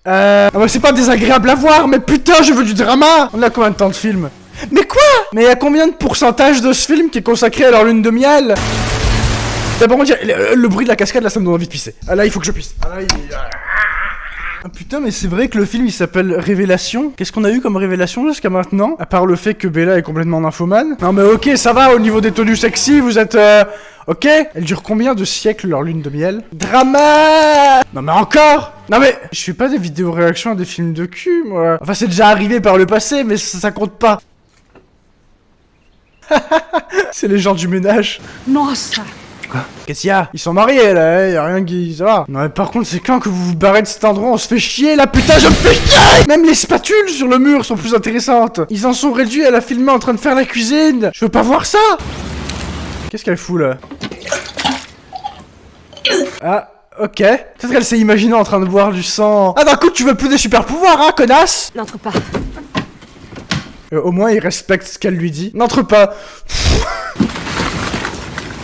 Ah, bah, c'est pas désagréable à voir, mais putain, je veux du drama. On a combien de temps de film? Mais quoi? Mais il y a combien de pourcentage de ce film qui est consacré à leur lune de miel? D'abord, on dirait... Le bruit de la cascade, là, ça me donne envie de pisser. Ah, là, il faut que je pisse. Ah, là, Ah putain, mais c'est vrai que le film il s'appelle Révélation. Qu'est-ce qu'on a eu comme révélation jusqu'à maintenant? À part le fait que Bella est complètement nymphomane. Non mais ok, ça va, au niveau des tenues sexy, vous êtes ok? Elle dure combien de siècles leur lune de miel? Drama! Non mais encore! Non mais, je fais pas des vidéos réactions à des films de cul, moi. Enfin, c'est déjà arrivé par le passé, mais ça compte pas. C'est les gens du ménage. Non, ça. Quoi? Qu'est-ce qu'il y a? Ils sont mariés là, y'a rien qui... ça va. Non mais par contre c'est quand que vous vous barrez de cet endroit, on se fait chier là, putain je me fais chier. Même les spatules sur le mur sont plus intéressantes. Ils en sont réduits à la filmer en train de faire la cuisine. Je veux pas voir ça. Qu'est-ce qu'elle fout là? Ah, ok. Peut-être qu'elle s'est imaginée en train de boire du sang. Ah d'un coup tu veux plus des super pouvoirs hein, connasse? N'entre pas. Au moins il respecte ce qu'elle lui dit. N'entre pas.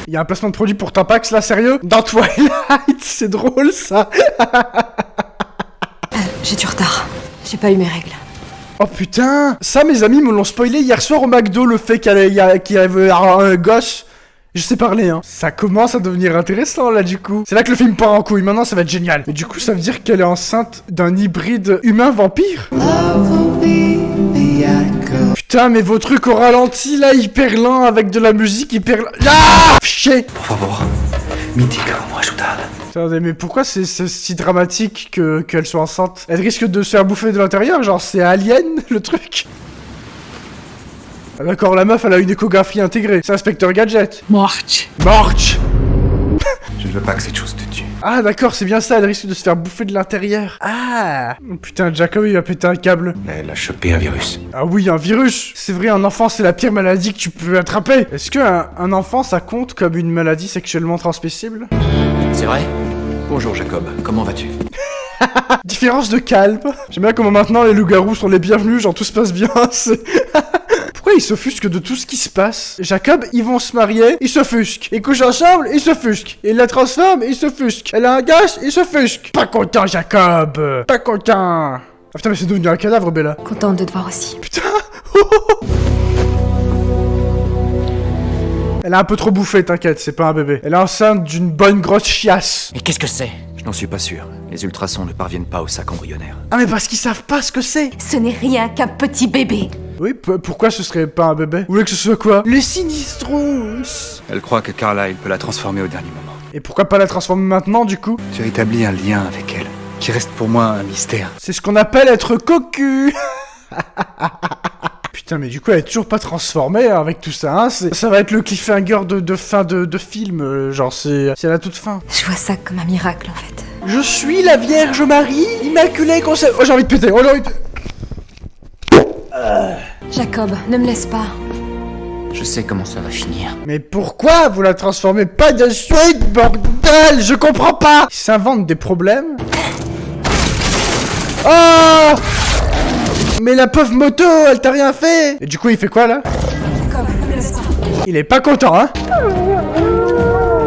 Il y a un placement de produit pour Tampax là, sérieux? Dans Twilight, c'est drôle ça. J'ai du retard. J'ai pas eu mes règles. Oh putain. Ça mes amis me l'ont spoilé hier soir au McDo, le fait qu'il y avait un gosse. Je sais parler hein. Ça commence à devenir intéressant là du coup. C'est là que le film part en couille, maintenant ça va être génial. Mais du coup ça veut dire qu'elle est enceinte d'un hybride humain-vampire? Putain mais vos trucs au ralenti là, hyper lent, avec de la musique hyper lent. Ah chier. Por favor, mi dica como ajudar. Attendez, mais pourquoi c'est si dramatique qu'elle soit enceinte? Elle risque de se faire bouffer de l'intérieur, genre c'est Alien le truc? Ah d'accord, la meuf elle a une échographie intégrée, c'est Inspecteur Gadget. Morte. Morte. Je ne veux pas que cette chose te tue. Ah d'accord, c'est bien ça, elle risque de se faire bouffer de l'intérieur. Ah putain, Jacob il a pété un câble. Elle a chopé un virus. Ah oui, un virus. C'est vrai, un enfant c'est la pire maladie que tu peux attraper. Est-ce que un enfant ça compte comme une maladie sexuellement transmissible? C'est vrai? Bonjour Jacob, comment vas-tu? Différence de calme. J'aime bien comment maintenant les loups-garous sont les bienvenus, genre tout se passe bien, c'est... Pourquoi ils s'offusquent de tout ce qui se passe? Jacob, ils vont se marier, ils s'offusquent. Ils couchent ensemble, ils s'offusquent. Ils la transforment, ils s'offusquent. Elle a un gosse, ils s'offusquent. Pas content, Jacob. Pas content. Ah putain, mais c'est devenu un cadavre, Bella. Contente de te voir aussi. Putain. Elle a un peu trop bouffé, t'inquiète, c'est pas un bébé. Elle est enceinte d'une bonne grosse chiasse. Mais qu'est-ce que c'est? Je n'en suis pas sûr. Les ultrasons ne parviennent pas au sac embryonnaire. Ah mais parce qu'ils savent pas ce que c'est. Ce n'est rien qu'un petit bébé. Oui, pourquoi ce serait pas un bébé? Vous voulez que ce soit quoi? Le Sinistros. Elle croit que Carla, il peut la transformer au dernier moment. Et pourquoi pas la transformer maintenant, du coup? Tu as établi un lien avec elle, qui reste pour moi un mystère. C'est ce qu'on appelle être cocu. Putain, mais du coup, elle est toujours pas transformée hein, avec tout ça, hein. Ça va être le cliffhanger de fin de film, genre c'est à la toute fin. Je vois ça comme un miracle, en fait. Je suis la Vierge Marie, immaculée conception... Oh, j'ai envie de péter, oh, j'ai envie de... Jacob, ne me laisse pas. Je sais comment ça va finir. Mais pourquoi vous la transformez pas de suite, bordel? Je comprends pas. Ils s'inventent des problèmes. Oh! Mais la pauvre moto, elle t'a rien fait. Et du coup, il fait quoi, là? Jacob, ne me laisse pas. Il est pas content, hein?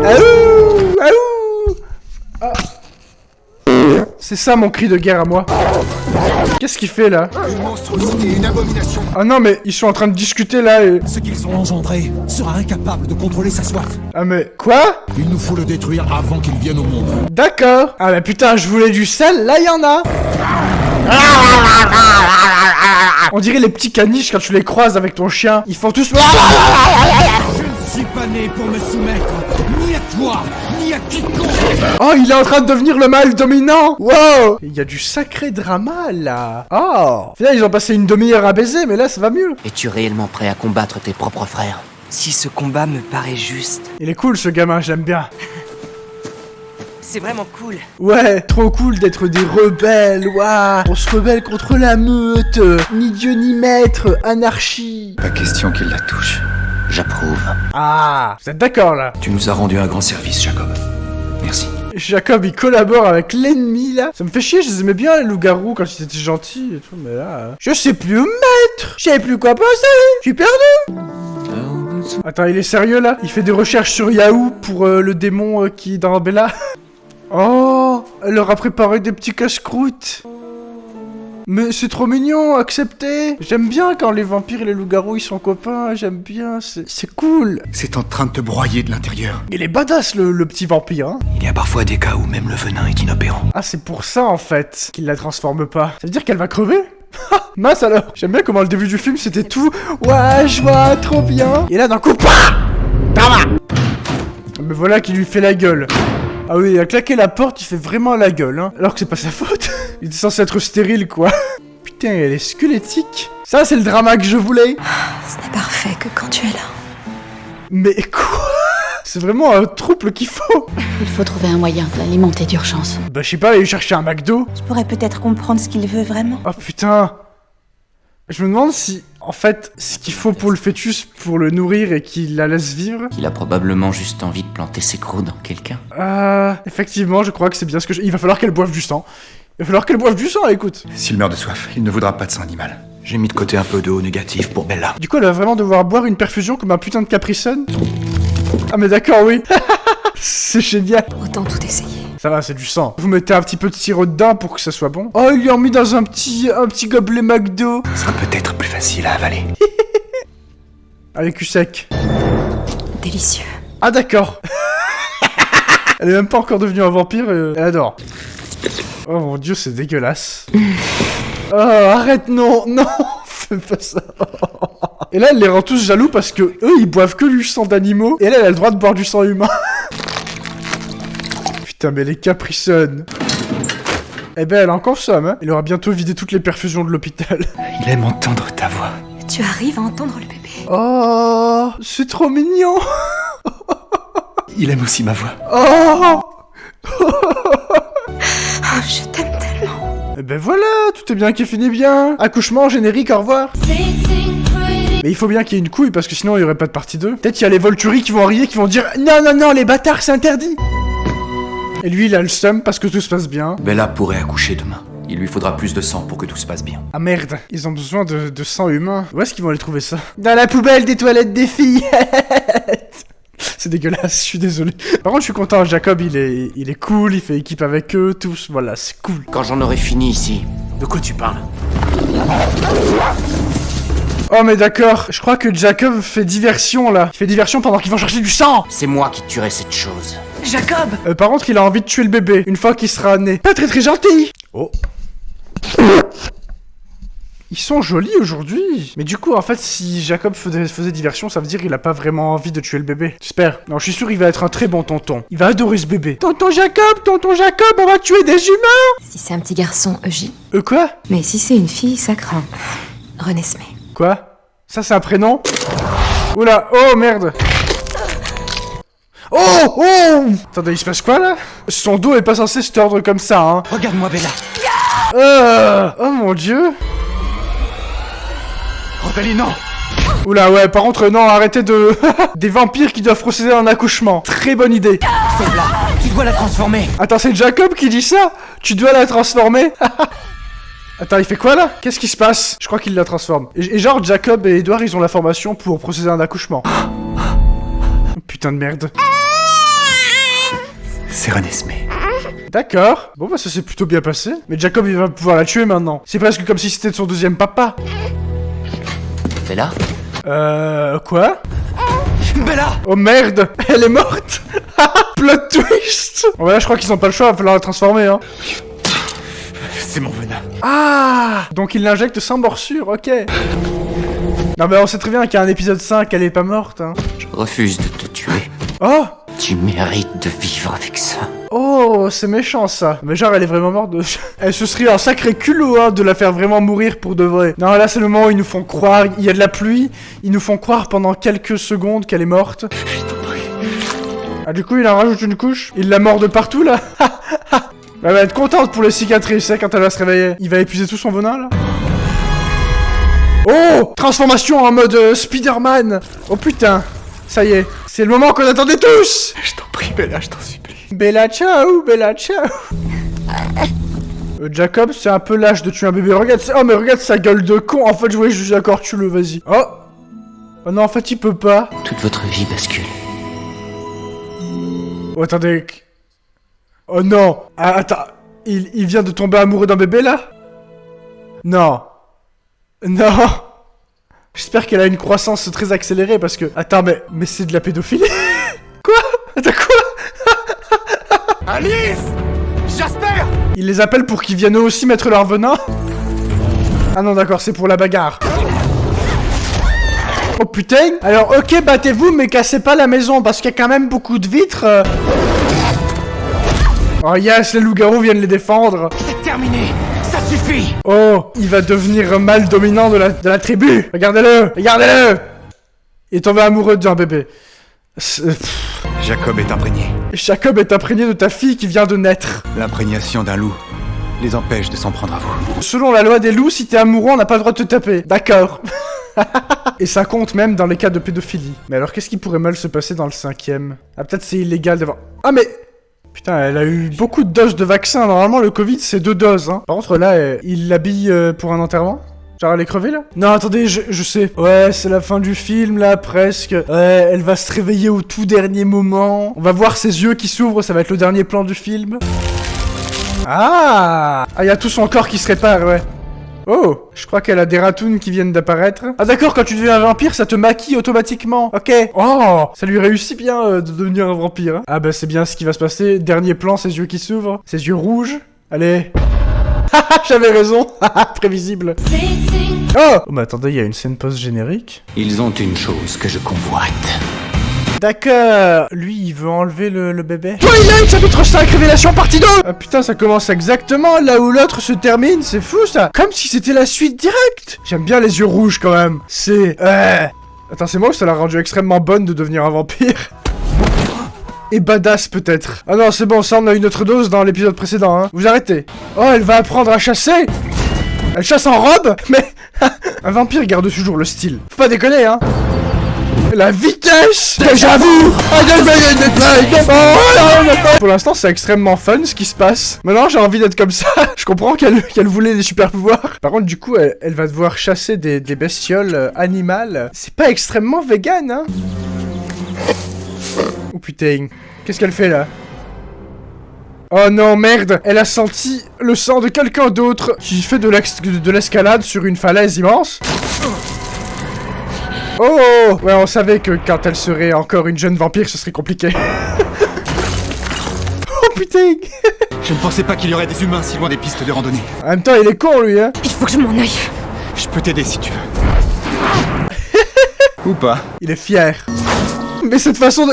Aouh! Aouh! Ah. C'est ça mon cri de guerre à moi. Qu'est-ce qu'il fait là? Une monstruosité, une abomination. Ah non mais ils sont en train de discuter là et... Ce qu'ils ont engendré sera incapable de contrôler sa soif. Ah mais quoi? Il nous faut le détruire avant qu'il vienne au monde. D'accord. Ah mais putain je voulais du sel, là il y en a. On dirait les petits caniches quand tu les croises avec ton chien. Ils font tous... Je ne suis pas né pour me soumettre, ni à toi, ni à quiconque. Oh, il est en train de devenir le mâle dominant. Wow. Il y a du sacré drama, là. Oh. Finalement, ils ont passé une demi-heure à baiser, mais là, ça va mieux. Es-tu réellement prêt à combattre tes propres frères? Si ce combat me paraît juste. Il est cool ce gamin, j'aime bien. C'est vraiment cool. Ouais, trop cool d'être des rebelles, waouh. On se rebelle contre la meute, ni Dieu ni maître, anarchie. Pas question qu'il la touche. J'approuve. Ah, vous êtes d'accord là? Tu nous as rendu un grand service, Jacob. Merci. Jacob, il collabore avec l'ennemi, là. Ça me fait chier, je les aimais bien, les loups-garous, quand ils étaient gentils et tout, mais là... Je sais plus où me mettre. Je sais plus quoi penser. Je suis perdu. Attends, il est sérieux, là? Il fait des recherches sur Yahoo pour le démon qui est dans Bella. Oh, elle leur a préparé des petits casse-croûtes. Mais c'est trop mignon, accepté. J'aime bien quand les vampires et les loups-garous ils sont copains, j'aime bien, c'est cool. C'est en train de te broyer de l'intérieur. Il est badass le petit vampire, hein. Il y a parfois des cas où même le venin est inopérant. Ah, c'est pour ça en fait qu'il la transforme pas. Ça veut dire qu'elle va crever? Mince alors. J'aime bien comment le début du film c'était tout. Ouais, je vois, trop bien. Et là d'un coup, mais voilà qui lui fait la gueule. Ah oui, il a claqué la porte, il fait vraiment la gueule, hein. Alors que c'est pas sa faute. Il était censé être stérile, quoi. Putain, elle est squelettique. Ça, c'est le drama que je voulais. Ce n'est parfait que quand tu es là. Mais quoi? C'est vraiment un trouble qu'il faut. Il faut trouver un moyen de l'alimenter d'urgence. Bah, je sais pas, aller chercher un McDo. Je pourrais peut-être comprendre ce qu'il veut vraiment. Oh putain. Je me demande si, en fait, ce qu'il faut pour le fœtus, pour le nourrir et qu'il la laisse vivre... Il a probablement juste envie de planter ses crocs dans quelqu'un. Effectivement, je crois que c'est bien ce que Il va falloir qu'elle boive du sang. Il va falloir qu'elle boive du sang, écoute. S'il meurt de soif, il ne voudra pas de sang animal. J'ai mis de côté un peu de haut négatif pour Bella. Du coup, elle va vraiment devoir boire une perfusion comme un putain de Capri Sun. Ah mais d'accord, oui. C'est génial. Autant tout essayer. Ça va, c'est du sang. Vous mettez un petit peu de sirop dedans pour que ça soit bon. Oh, il lui a mis dans un petit gobelet McDo. Ce sera peut-être plus facile à avaler. Allez, cul sec. Délicieux. Ah d'accord. Elle est même pas encore devenue un vampire, elle adore. Oh mon dieu, c'est dégueulasse. Oh, arrête, non, non, fais pas ça. Et là, elle les rend tous jaloux parce que eux, ils boivent que du sang d'animaux. Et là, elle a le droit de boire du sang humain. Putain, mais les Capri Sun. Eh ben, elle en consomme, hein. Il aura bientôt vidé toutes les perfusions de l'hôpital. Il aime entendre ta voix. Tu arrives à entendre le bébé. Oh, c'est trop mignon. Il aime aussi ma voix. Oh. Oh, je t'aime tellement. Eh ben voilà, tout est bien qui finit bien. Accouchement, générique, au revoir. Mais il faut bien qu'il y ait une couille parce que sinon il y aurait pas de partie 2. Peut-être il y a les Volturi qui vont arriver, qui vont dire non, non, non, les bâtards, c'est interdit. Et lui, il a le seum parce que tout se passe bien. Bella pourrait accoucher demain. Il lui faudra plus de sang pour que tout se passe bien. Ah merde, ils ont besoin de sang humain. Où est-ce qu'ils vont aller trouver ça? Dans la poubelle des toilettes des filles. C'est dégueulasse, je suis désolé. Par contre, je suis content, Jacob, il est cool, il fait équipe avec eux, tous, voilà, c'est cool. Quand j'en aurai fini ici. De quoi tu parles? Oh mais d'accord, je crois que Jacob fait diversion là. Il fait diversion pendant qu'ils vont chercher du sang. C'est moi qui tuerai cette chose. Jacob! Par contre, il a envie de tuer le bébé, une fois qu'il sera né. Pas très très gentil. Oh. Ils sont jolis aujourd'hui. Mais du coup, en fait, si Jacob faisait diversion, ça veut dire qu'il a pas vraiment envie de tuer le bébé. J'espère. Non, je suis sûr qu'il va être un très bon tonton. Il va adorer ce bébé. Tonton Jacob, on va tuer des humains. Si c'est un petit garçon, Eugie. Quoi? Mais si c'est une fille, ça craint. Renesmée. Quoi? Ça, c'est un prénom? Oula, oh merde. Oh, oh. Attendez, il se passe quoi là? Son dos est pas censé se tordre comme ça, hein. Regarde-moi, Bella. Oh mon dieu. Rosalie, non. Oula, ouais, par contre, non, arrêtez de... Des vampires qui doivent procéder à un accouchement. Très bonne idée. Celle-là, tu dois la transformer. Attends, c'est Jacob qui dit ça? Tu dois la transformer? Attends, il fait quoi là? Qu'est-ce qui se passe? Je crois qu'il la transforme. Et genre, Jacob et Edouard, ils ont la formation pour procéder à un accouchement. Putain de merde. C'est Renesmée. D'accord. Bon bah ça s'est plutôt bien passé. Mais Jacob, il va pouvoir la tuer maintenant. C'est presque comme si c'était son deuxième papa. Bella? Quoi? Bella! Oh merde! Elle est morte! Plot twist! Bon bah là, je crois qu'ils ont pas le choix, il va falloir la transformer, hein. C'est mon venin. Ah! Donc il l'injecte sans morsure, ok. Non mais on sait très bien qu'il y a un épisode 5, elle est pas morte, hein. Je refuse de te tuer. Oh! Tu mérites de vivre avec ça. Oh, c'est méchant ça. Mais genre, elle est vraiment morte de... Elle se serait un sacré culot, hein, de la faire vraiment mourir pour de vrai. Non, là, c'est le moment où ils nous font croire... Il y a de la pluie, ils nous font croire pendant quelques secondes qu'elle est morte. Ah, du coup, il en rajoute une couche. Il la mord de partout, là. Elle va être contente pour les cicatrices, hein, quand elle va se réveiller. Il va épuiser tout son venin, là. Oh, transformation en mode Spider-Man. Oh putain, ça y est, c'est le moment qu'on attendait tous. Je t'en prie, Bella, je t'en supplie. Bella, ciao, Bella, ciao. Jacob, c'est un peu lâche de tuer un bébé. Regarde, oh mais regarde sa gueule de con. En fait, je suis d'accord, tue-le, vas-y. Oh. Oh non, en fait, il peut pas. Toute votre vie bascule. Oh, attendez. Oh non. Ah, attends, il vient de tomber amoureux d'un bébé, là? Non. Non. J'espère qu'elle a une croissance très accélérée parce que... Attends, mais c'est de la pédophilie. Quoi? Attends, quoi? Alice! Jasper! Ils les appellent pour qu'ils viennent eux aussi mettre leur venin? Ah non, d'accord, c'est pour la bagarre. Oh putain. Alors, ok, battez-vous, mais cassez pas la maison parce qu'il y a quand même beaucoup de vitres. Oh yes, les loups-garous viennent les défendre. C'est terminé! Ça suffit! Oh, il va devenir mâle dominant de la tribu. Regardez-le, regardez-le. Il est tombé amoureux d'un bébé. Jacob est imprégné. Jacob est imprégné de ta fille qui vient de naître. L'imprégnation d'un loup les empêche de s'en prendre à vous. Selon la loi des loups, si t'es amoureux, on n'a pas le droit de te taper. D'accord. Et ça compte même dans les cas de pédophilie. Mais alors, qu'est-ce qui pourrait mal se passer dans le 5e? Ah, peut-être c'est illégal d'avoir... Ah, mais... Putain, elle a eu beaucoup de doses de vaccin. Normalement, le Covid, c'est 2 doses, hein. Par contre, là, il l'habille pour un enterrement? Genre, elle est crevée, là? Non, attendez, je sais. Ouais, c'est la fin du film, là, presque. Ouais, elle va se réveiller au tout dernier moment. On va voir ses yeux qui s'ouvrent, ça va être le dernier plan du film. Ah! Ah, il y a tout son corps qui se répare, ouais. Oh, je crois qu'elle a des ratounes qui viennent d'apparaître. Ah d'accord, quand tu deviens un vampire, ça te maquille automatiquement. Ok. Oh, ça lui réussit bien de devenir un vampire. Hein. Ah bah c'est bien ce qui va se passer. Dernier plan, ses yeux qui s'ouvrent. Ses yeux rouges. Allez. J'avais raison. Prévisible. Oh, mais attendez, il y a une scène post-générique. Ils ont une chose que je convoite. D'accord. Lui, il veut enlever le bébé. Twilight, chapitre 5, révélation partie 2. Ah putain, ça commence exactement là où l'autre se termine. C'est fou, ça. Comme si c'était la suite directe. J'aime bien les yeux rouges, quand même. C'est... Attends, c'est moi ou ça l'a rendu extrêmement bonne de devenir un vampire? Et badass, peut-être. Ah non, c'est bon, ça, on a eu notre dose dans l'épisode précédent, hein. Vous arrêtez. Oh, elle va apprendre à chasser. Elle chasse en robe. Mais... un vampire garde toujours le style. Faut pas déconner, hein. La vitesse! J'avoue! Pour l'instant, c'est extrêmement fun ce qui se passe. Maintenant, j'ai envie d'être comme ça. Je comprends qu'elle voulait des super pouvoirs. Par contre, du coup, elle va devoir chasser des bestioles animales. C'est pas extrêmement vegan, hein? Oh putain. Qu'est-ce qu'elle fait, là? Oh non, merde! Elle a senti le sang de quelqu'un d'autre qui fait de l'escalade sur une falaise immense. Oh! Ouais, on savait que quand elle serait encore une jeune vampire, ce serait compliqué. Oh putain! Je ne pensais pas qu'il y aurait des humains si loin des pistes de randonnée. En même temps, il est con, lui, hein? Il faut que je m'en aille. Je peux t'aider si tu veux. Ou pas. Il est fier. Mais cette façon de...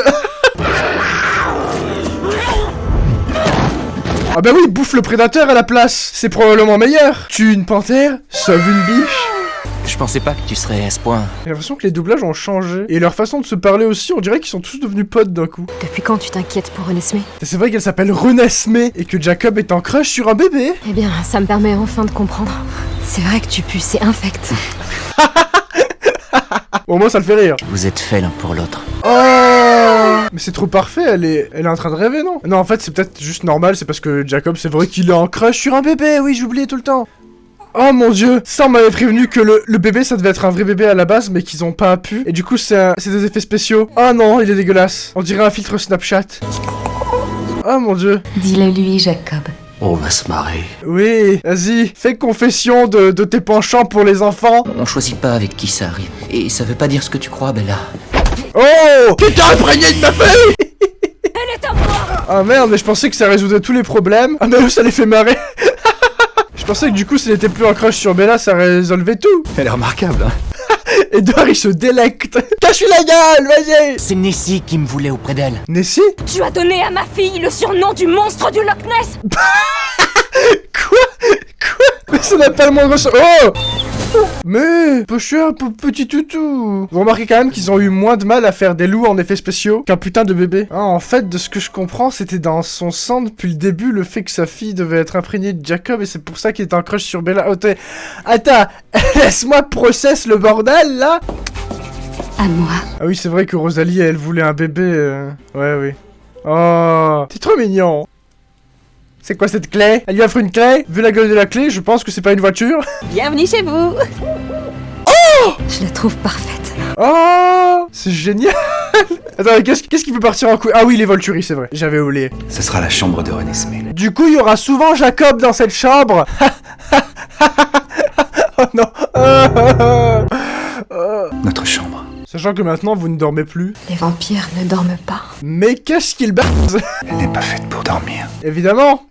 Ah bah oui, bouffe le prédateur à la place. C'est probablement meilleur. Tue une panthère, sauve une biche. Je pensais pas que tu serais à ce point. J'ai l'impression que les doublages ont changé. Et leur façon de se parler aussi, on dirait qu'ils sont tous devenus potes d'un coup. Depuis quand tu t'inquiètes pour Renesmee? C'est vrai qu'elle s'appelle Renesmee et que Jacob est en crush sur un bébé. Eh bien, ça me permet enfin de comprendre. C'est vrai que tu pues, c'est infect. Au moins ça le fait rire. Vous êtes faits l'un pour l'autre. Oh! Mais c'est trop parfait, elle est en train de rêver, non? Non, en fait, c'est peut-être juste normal, c'est parce que Jacob, c'est vrai qu'il est en crush sur un bébé, oui, j'oubliais tout le temps. Oh mon dieu, ça on m'avait prévenu que le bébé ça devait être un vrai bébé à la base mais qu'ils ont pas pu. Et du coup c'est des effets spéciaux. Oh non, il est dégueulasse. On dirait un filtre Snapchat. Oh mon dieu. Dis-le lui, Jacob. On va se marrer. Oui, vas-y, fais confession de tes penchants pour les enfants. On choisit pas avec qui ça arrive. Et ça veut pas dire ce que tu crois, Bella. Oh! Tu t'es imprégné de ma fille! Elle est à moi! Ah merde, mais je pensais que ça résoudrait tous les problèmes. Ah mais eux ça les fait marrer. Je pensais que du coup, s'il était plus en crush sur Bella, ça résolvait tout. Elle est remarquable, hein. Et dehors, il se délecte. Cache-lui la gueule, vas-y. C'est Nessie qui me voulait auprès d'elle. Nessie? Tu as donné à ma fille le surnom du monstre du Loch Ness. Quoi? Mais ça n'a pas le moindre sens. Oh! Mais, peu cher, petit toutou. Vous remarquez quand même qu'ils ont eu moins de mal à faire des loups en effets spéciaux qu'un putain de bébé. Ah, en fait, de ce que je comprends, c'était dans son sang depuis le début le fait que sa fille devait être imprégnée de Jacob et c'est pour ça qu'il était en crush sur Bella. Oh, attends, laisse-moi process le bordel là. À moi. Ah oui, c'est vrai que Rosalie, elle voulait un bébé. Ouais, oui. Oh, t'es trop mignon. C'est quoi cette clé? Elle lui offre une clé? Vu la gueule de la clé, je pense que c'est pas une voiture. Bienvenue chez vous. Oh! Je la trouve parfaite. Oh! C'est génial! Attends, qu'est-ce qui peut partir en couille? Ah oui, les Volturi, c'est vrai. J'avais oublié. Ce sera la chambre de Renesmee. Du coup, il y aura souvent Jacob dans cette chambre. Oh non. Notre chambre. Sachant que maintenant, vous ne dormez plus. Les vampires ne dorment pas. Mais qu'est-ce qu'ils baisent? Elle n'est pas faite pour dormir. Évidemment.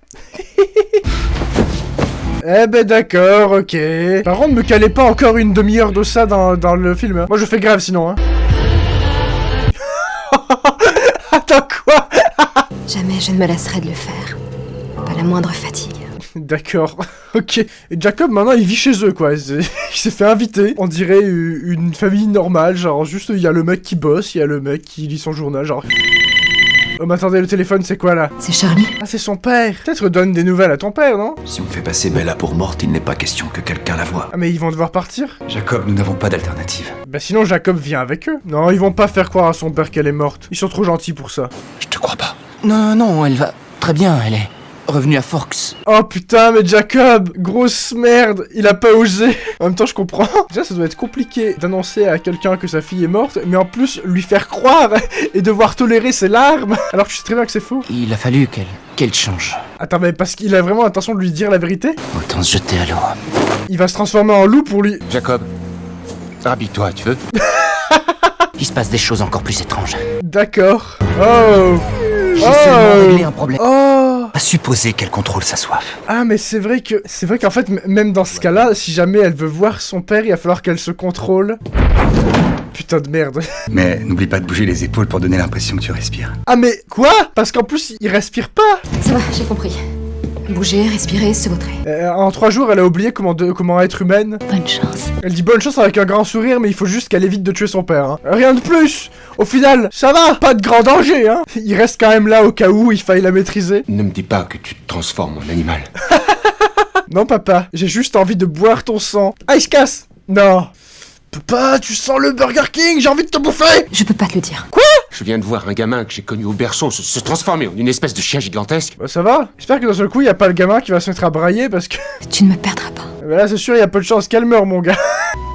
Eh ben d'accord, ok. Par contre, me calez pas encore une demi-heure de ça dans le film. Hein. Moi, je fais grave sinon. Hein. Attends, quoi? Jamais je ne me lasserai de le faire. Pas la moindre fatigue. D'accord, ok. Et Jacob, maintenant, il vit chez eux, quoi. Il s'est fait inviter. On dirait une famille normale, genre juste, il y a le mec qui bosse, il y a le mec qui lit son journal, genre... Oh mais attendez, le téléphone, c'est quoi, là? C'est Charlie. Ah, c'est son père. Peut-être donne des nouvelles à ton père, non? Si on fait passer Bella pour morte, il n'est pas question que quelqu'un la voie. Ah, mais ils vont devoir partir? Jacob, nous n'avons pas d'alternative. Bah sinon, Jacob vient avec eux. Non, ils vont pas faire croire à son père qu'elle est morte. Ils sont trop gentils pour ça. Je te crois pas. Non, elle va très bien, elle est revenue à Forks. Oh putain, mais Jacob, grosse merde, il a pas osé. En même temps, je comprends. Déjà, ça doit être compliqué d'annoncer à quelqu'un que sa fille est morte, mais en plus, lui faire croire et devoir tolérer ses larmes, alors que tu sais très bien que c'est faux. Il a fallu qu'elle change. Attends, mais parce qu'il a vraiment l'intention de lui dire la vérité? Autant se jeter à l'eau. Il va se transformer en loup pour lui... Jacob, habille-toi, tu veux? Il se passe des choses encore plus étranges. D'accord. Oh. J'ai seulement réglé un problème. Oh. À supposer qu'elle contrôle sa soif. Ah mais c'est vrai qu'en fait même dans ce cas-là, si jamais elle veut voir son père, il va falloir qu'elle se contrôle. Putain de merde. Mais n'oublie pas de bouger les épaules pour donner l'impression que tu respires. Ah mais quoi? Parce qu'en plus il respire pas. Ça va, j'ai compris. Bouger, respirer, se vautrer. En 3 jours, elle a oublié comment être humaine. Bonne chance. Elle dit bonne chance avec un grand sourire, mais il faut juste qu'elle évite de tuer son père. Hein. Rien de plus. Au final, ça va. Pas de grand danger. Hein. Il reste quand même là au cas où il faille la maîtriser. Ne me dis pas que tu te transformes en animal. Non papa, j'ai juste envie de boire ton sang. Ah, il se casse. Non. Papa, tu sens le Burger King, j'ai envie de te bouffer. Je peux pas te le dire. Quoi? Je viens de voir un gamin que j'ai connu au berceau se transformer en une espèce de chien gigantesque. Bah ça va. J'espère que d'un seul coup, y a pas le gamin qui va se mettre à brailler parce que... Tu ne me perdras pas. Bah là, c'est sûr, y a peu de chance qu'elle meure, mon gars.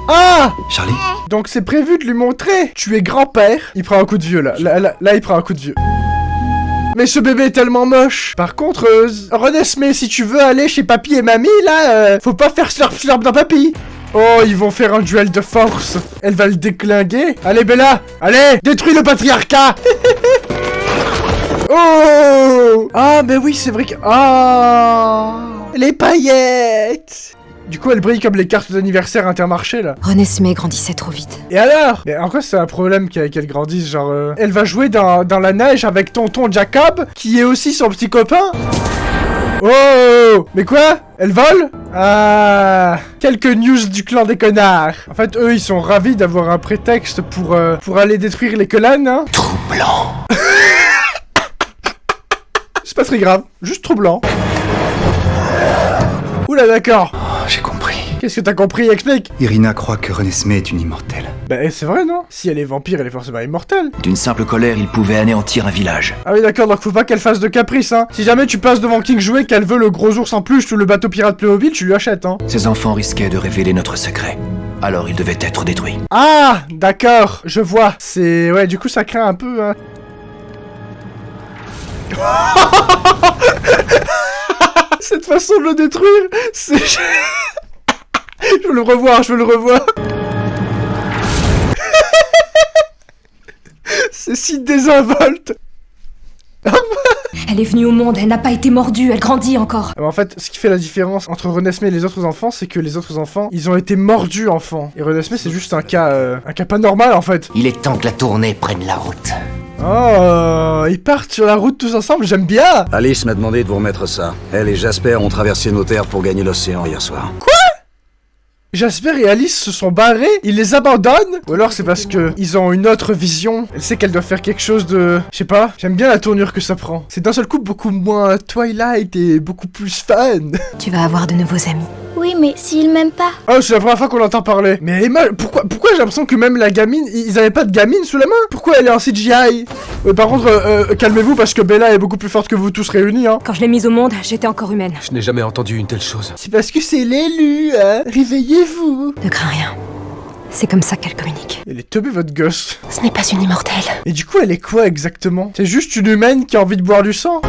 Ah! Charlie? Donc c'est prévu de lui montrer. Tu es grand-père. Il prend un coup de vieux, là. Là, il prend un coup de vieux. Mais ce bébé est tellement moche. Par contre, Renesmee, si tu veux aller chez papy et mamie, là, faut pas faire slurp dans papy. Oh, ils vont faire un duel de force. Elle va le déclinguer. Allez, Bella, allez, détruis le patriarcat. Oh! Ah, ben oui, c'est vrai que... Ah! Les paillettes! Du coup, elle brille comme les cartes d'anniversaire Intermarché, là. Renesmee grandissait trop vite. Et alors? Mais en quoi c'est un problème qu'elle grandisse, genre... Elle va jouer dans la neige avec tonton Jacob, qui est aussi son petit copain? Oh! Mais quoi? Elle vole? Ah! Quelques news du clan des connards. En fait, eux, ils sont ravis d'avoir un prétexte pour aller détruire les Cullen, hein? Troublant. C'est pas très grave, juste troublant. Oula, d'accord. Oh, j'ai compris. Qu'est-ce que t'as compris? Explique. Irina croit que Renesmee est une immortelle. Bah c'est vrai, non? Si elle est vampire, elle est forcément immortelle. D'une simple colère, il pouvait anéantir un village. Ah oui d'accord, donc faut pas qu'elle fasse de caprice, hein. Si jamais tu passes devant King Jouet qu'elle veut le gros ours en peluche ou le bateau pirate Playmobil, tu lui achètes, hein. Ces enfants risquaient de révéler notre secret. Alors ils devaient être détruits. Ah, d'accord, je vois. C'est... Ouais, du coup ça craint un peu, hein. Cette façon de le détruire, c'est... Je veux le revoir, je veux le revoir. C'est si désinvolte. Elle est venue au monde, elle n'a pas été mordue, elle grandit encore. En fait, ce qui fait la différence entre Renesmee et les autres enfants, c'est que les autres enfants, ils ont été mordus enfants. Et Renesmee, c'est juste un cas pas normal en fait. Il est temps que la tournée prenne la route. Oh, ils partent sur la route tous ensemble, j'aime bien. Alice m'a demandé de vous remettre ça. Elle et Jasper ont traversé nos terres pour gagner l'océan hier soir. Quoi? Jasper et Alice se sont barrés, ils les abandonnent? Ou alors c'est parce que ils ont une autre vision. Elle sait qu'elle doit faire quelque chose de... Je sais pas, j'aime bien la tournure que ça prend. C'est d'un seul coup beaucoup moins Twilight et beaucoup plus fun. Tu vas avoir de nouveaux amis. Oui, mais s'il m'aime pas... Oh, c'est la première fois qu'on l'entend parler. Mais Emma, pourquoi j'ai l'impression que même la gamine, ils avaient pas de gamine sous la main? Pourquoi elle est en CGI? Par contre, calmez-vous parce que Bella est beaucoup plus forte que vous tous réunis, hein. Quand je l'ai mise au monde, j'étais encore humaine. Je n'ai jamais entendu une telle chose. C'est parce que c'est l'élu, hein. Réveillez-vous. Ne crains rien. C'est comme ça qu'elle communique. Elle est teubée, votre gosse. Ce n'est pas une immortelle. Et du coup, elle est quoi exactement? C'est juste une humaine qui a envie de boire du sang?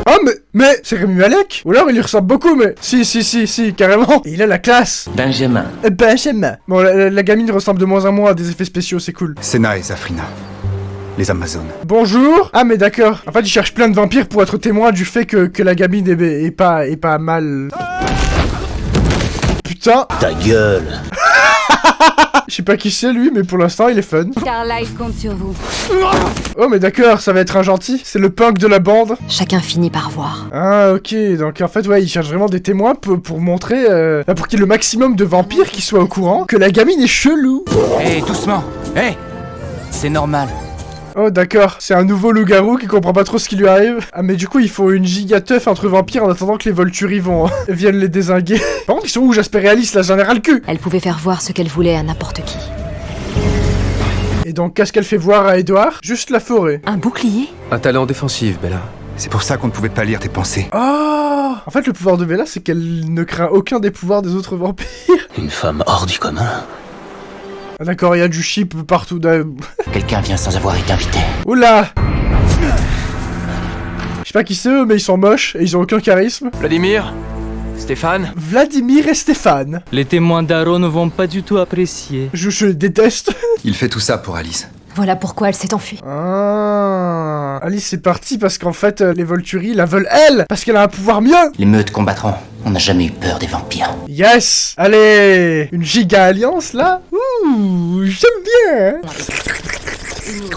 Oh mais c'est Rami Malek? Ou alors il lui ressemble beaucoup, mais si, carrément. Et il a la classe. Benjamin. Benjamin. Bon, la gamine ressemble de moins en moins à des effets spéciaux, c'est cool. Senna et Zafrina. Les Amazones. Bonjour. Ah mais d'accord. En fait, ils cherchent plein de vampires pour être témoins du fait que la gamine est pas mal. Putain. Ta gueule. Je sais pas qui c'est lui, mais pour l'instant il est fun. Carla, il compte sur vous. Oh mais d'accord, ça va être un gentil. C'est le punk de la bande. Chacun finit par voir. Ah ok, donc en fait ouais, il cherche vraiment des témoins pour montrer, pour qu'il y ait le maximum de vampires qui soient au courant que la gamine est chelou. Hé, doucement. Hé, c'est normal. Oh d'accord, c'est un nouveau loup-garou qui comprend pas trop ce qui lui arrive. Ah mais du coup il faut une giga teuf entre vampires en attendant que les Volturi viennent les dézinguer. Par contre ils sont où Jasper et Alice là, j'en ai ras le cul. Elle pouvait faire voir ce qu'elle voulait à n'importe qui. Et donc qu'est-ce qu'elle fait voir à Edward? Juste la forêt. Un bouclier? Un talent défensif, Bella. C'est pour ça qu'on ne pouvait pas lire tes pensées. Oh, en fait le pouvoir de Bella c'est qu'elle ne craint aucun des pouvoirs des autres vampires. Une femme hors du commun. Ah d'accord, il y a du chip partout. Quelqu'un vient sans avoir été invité. Oula! Je sais pas qui c'est eux, mais ils sont moches et ils ont aucun charisme. Vladimir? Stéphane? Vladimir et Stéphane. Les témoins d'Aro ne vont pas du tout apprécier. Je les déteste. Il fait tout ça pour Alice. Voilà pourquoi elle s'est enfuie. Ah, Alice est partie parce qu'en fait, les Volturi la veulent elle, parce qu'elle a un pouvoir mieux. Les meutes combattront. On n'a jamais eu peur des vampires. Yes. Allez, une giga alliance là. Ouh, j'aime bien.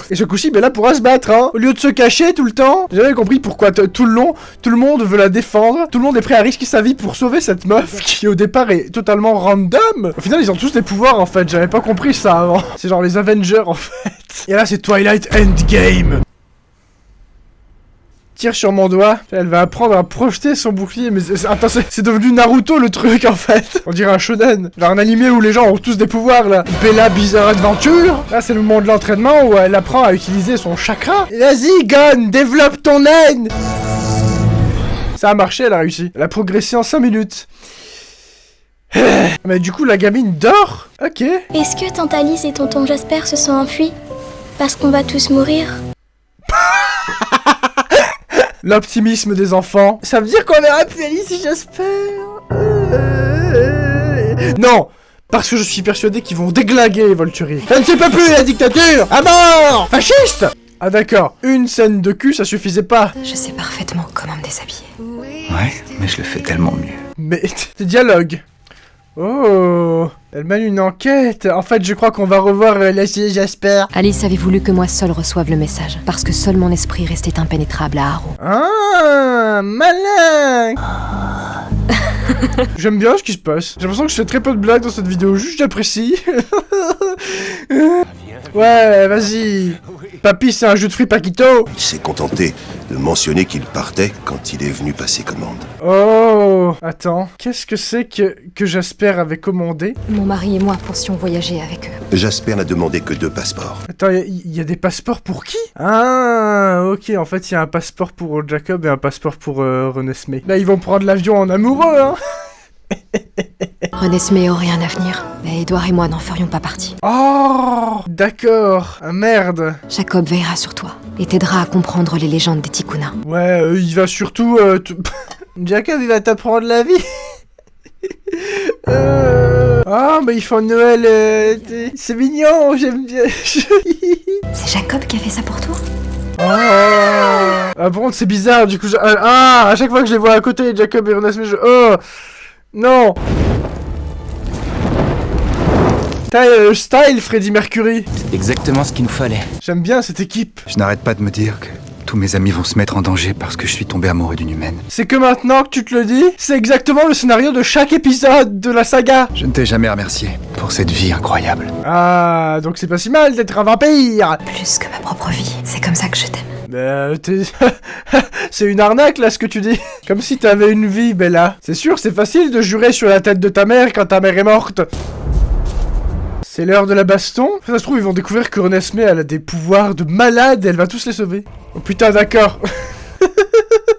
Et ce coup-ci, Bella pourra se battre, hein. Au lieu de se cacher tout le temps. J'ai jamais compris pourquoi tout le long, tout le monde veut la défendre. Tout le monde est prêt à risquer sa vie pour sauver cette meuf qui au départ est totalement random. Au final, ils ont tous des pouvoirs en fait. J'avais pas compris ça avant. C'est genre les Avengers en fait. Et là, c'est Twilight Endgame. Tire sur mon doigt, elle va apprendre à projeter son bouclier, mais attends, c'est devenu Naruto le truc en fait. On dirait un shonen, genre un animé où les gens ont tous des pouvoirs là. Bella Bizarre Adventure. Là c'est le moment de l'entraînement où elle apprend à utiliser son chakra. Vas-y Gon, développe ton haine. Ça a marché, elle a réussi. Elle a progressé en 5 minutes. Mais du coup la gamine dort. Ok. Est-ce que Tante Alice et Tonton Jasper se sont enfuis? Parce qu'on va tous mourir. L'optimisme des enfants. Ça veut dire qu'on verra plus Alice et Jasper. Non, parce que je suis persuadé qu'ils vont déglinguer les Volturi. Ça ne se peut plus la dictature. À mort. Fasciste. Ah d'accord, une scène de cul ça suffisait pas. Je sais parfaitement comment me déshabiller. Ouais, mais je le fais tellement mieux. Mais tes dialogues. Oh, elle mène une enquête. En fait, je crois qu'on va revoir Alice Jasper. Alice avait voulu que moi seule reçoive le message, parce que seul mon esprit restait impénétrable à Harrow. Ah, malin. J'aime bien ce qui se passe. J'ai l'impression que je fais très peu de blagues dans cette vidéo, juste j'apprécie. Ouais, vas-y. Papy, c'est un jeu de fruits Paquito. Il s'est contenté de mentionner qu'il partait quand il est venu passer commande. Oh, attends. Qu'est-ce que c'est que Jasper avait commandé? Mon mari et moi pensions voyager avec eux. Jasper n'a demandé que 2 passeports. Attends, il y a des passeports pour qui? Ah, ok. En fait, il y a un passeport pour Jacob et un passeport pour Renesmee. Là, ils vont prendre l'avion en amoureux, hein. Renesmee aurait un avenir, mais Edward et moi n'en ferions pas partie. Oh, d'accord. Ah, merde. Jacob veillera sur toi et t'aidera à comprendre les légendes des Tikuna. Ouais, il va surtout... Jacob, il va t'apprendre la vie. Ah, mais ils font Noël... C'est mignon, j'aime bien. C'est Jacob qui a fait ça pour toi? Ah bon, c'est bizarre, du coup, à chaque fois que je les vois à côté, Jacob et Renesmee, oh non. T'as style, Freddie Mercury. C'est exactement ce qu'il nous fallait. J'aime bien cette équipe. Je n'arrête pas de me dire que tous mes amis vont se mettre en danger parce que je suis tombé amoureux d'une humaine. C'est que maintenant que tu te le dis, c'est exactement le scénario de chaque épisode de la saga. Je ne t'ai jamais remercié pour cette vie incroyable. Ah, donc c'est pas si mal d'être un vampire. Plus que ma propre vie, c'est comme ça que je t'aime. C'est une arnaque là ce que tu dis. Comme si t'avais une vie, Bella. C'est sûr, c'est facile de jurer sur la tête de ta mère quand ta mère est morte. C'est l'heure de la baston. Ça se trouve, ils vont découvrir que Renesmee, elle a des pouvoirs de malade et elle va tous les sauver. Oh putain, d'accord.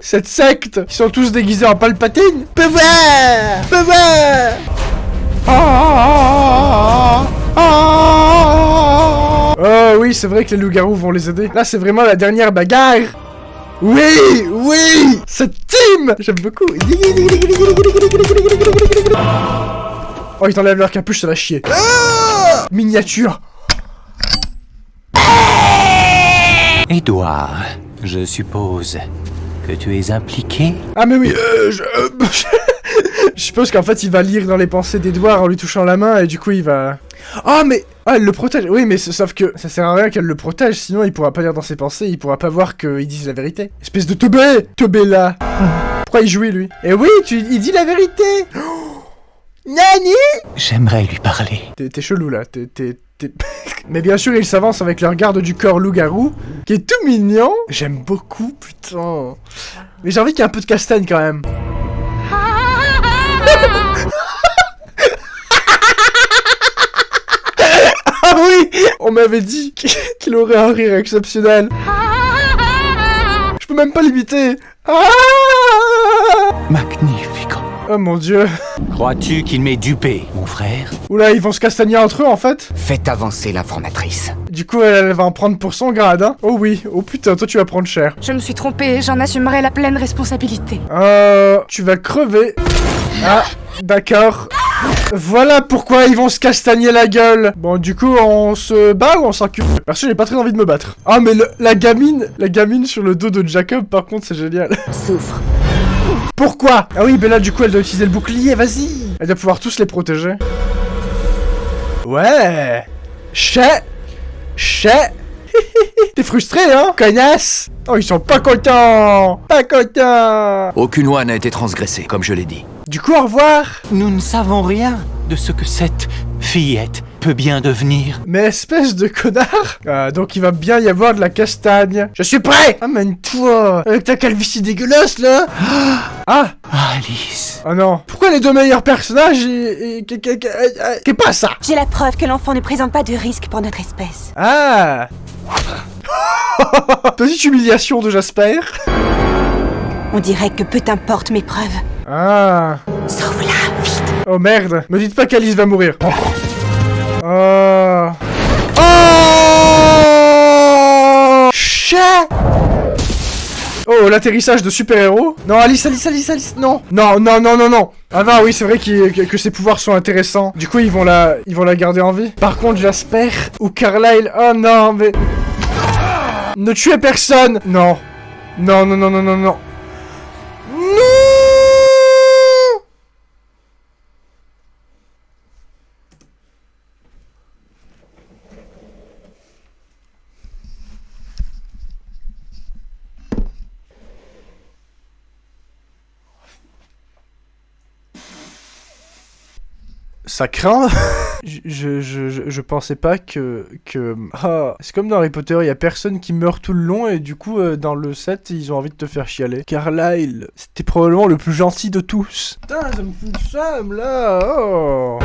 Cette secte, ils sont tous déguisés en Palpatine. Pouvoir. Oh oui, c'est vrai que les loups-garous vont les aider. Là, c'est vraiment la dernière bagarre. Oui, cette team. J'aime beaucoup. Oh, ils t'enlèvent leur capuche, ça va chier. Miniature. Édouard, je suppose que tu es impliqué? Ah mais oui, je suppose qu'en fait il va lire dans les pensées d'Edouard en lui touchant la main et du coup il va... Ah mais... Ah elle le protège, oui mais sauf que ça sert à rien qu'elle le protège, sinon il pourra pas lire dans ses pensées, il pourra pas voir qu'ils disent la vérité. Espèce de teubé là. Pourquoi il jouit lui? Eh oui, il dit la vérité. Nani? J'aimerais lui parler. T'es chelou là, Mais bien sûr, ils s'avancent avec leur garde du corps loup-garou, qui est tout mignon. J'aime beaucoup, putain. Mais j'ai envie qu'il y ait un peu de castagne quand même. Ah oui! On m'avait dit qu'il aurait un rire exceptionnel. Je peux même pas l'imiter. Magnifique. Oh mon dieu. Crois-tu qu'il m'ait dupé, mon frère? Oula, ils vont se castagner entre eux en fait. Faites avancer l'informatrice. Du coup, elle va en prendre pour son grade, hein. Oh oui, oh putain, toi tu vas prendre cher. Je me suis trompée, j'en assumerai la pleine responsabilité. Tu vas crever. Ah, d'accord. Voilà pourquoi ils vont se castagner la gueule. Bon, du coup, on se bat ou on s'occupe? Perso, j'ai pas très envie de me battre. Ah, mais la gamine sur le dos de Jacob, par contre, c'est génial. Souffre. Pourquoi? Ah oui, Bella, du coup, elle doit utiliser le bouclier, vas-y. Elle doit pouvoir tous les protéger. Ouais. T'es frustré, hein? Connasse. Oh, ils sont pas contents. Aucune loi n'a été transgressée, comme je l'ai dit. Du coup, au revoir. Nous ne savons rien de ce que cette fillette peut bien devenir. Mais espèce de connard. Donc il va bien y avoir de la castagne. Je suis prêt. Amène-toi. Avec ta calvitie dégueulasse, là. Alice. Oh non. Pourquoi les deux meilleurs personnages qu'est pas ça? J'ai la preuve que l'enfant ne présente pas de risque pour notre espèce. Ah. Petite humiliation de Jasper. On dirait que peu importe mes preuves. Ah. Sauve-la, vite. Oh merde. Me dites pas qu'Alice va mourir. Oh. Chat. Oh, l'atterrissage de super-héros. Non, Alice, non. Non. Ah non, oui, c'est vrai que ses pouvoirs sont intéressants. Du coup, ils vont la garder en vie. Par contre, Jasper ou Carlyle. Oh non, mais... Ne tuez personne. Non. Ça craint. Je pensais pas que... Ah, c'est comme dans Harry Potter, il y a personne qui meurt tout le long et du coup, dans le 7, ils ont envie de te faire chialer. Carlyle, c'était probablement le plus gentil de tous. Putain, ça me fout le seum, là. Oh,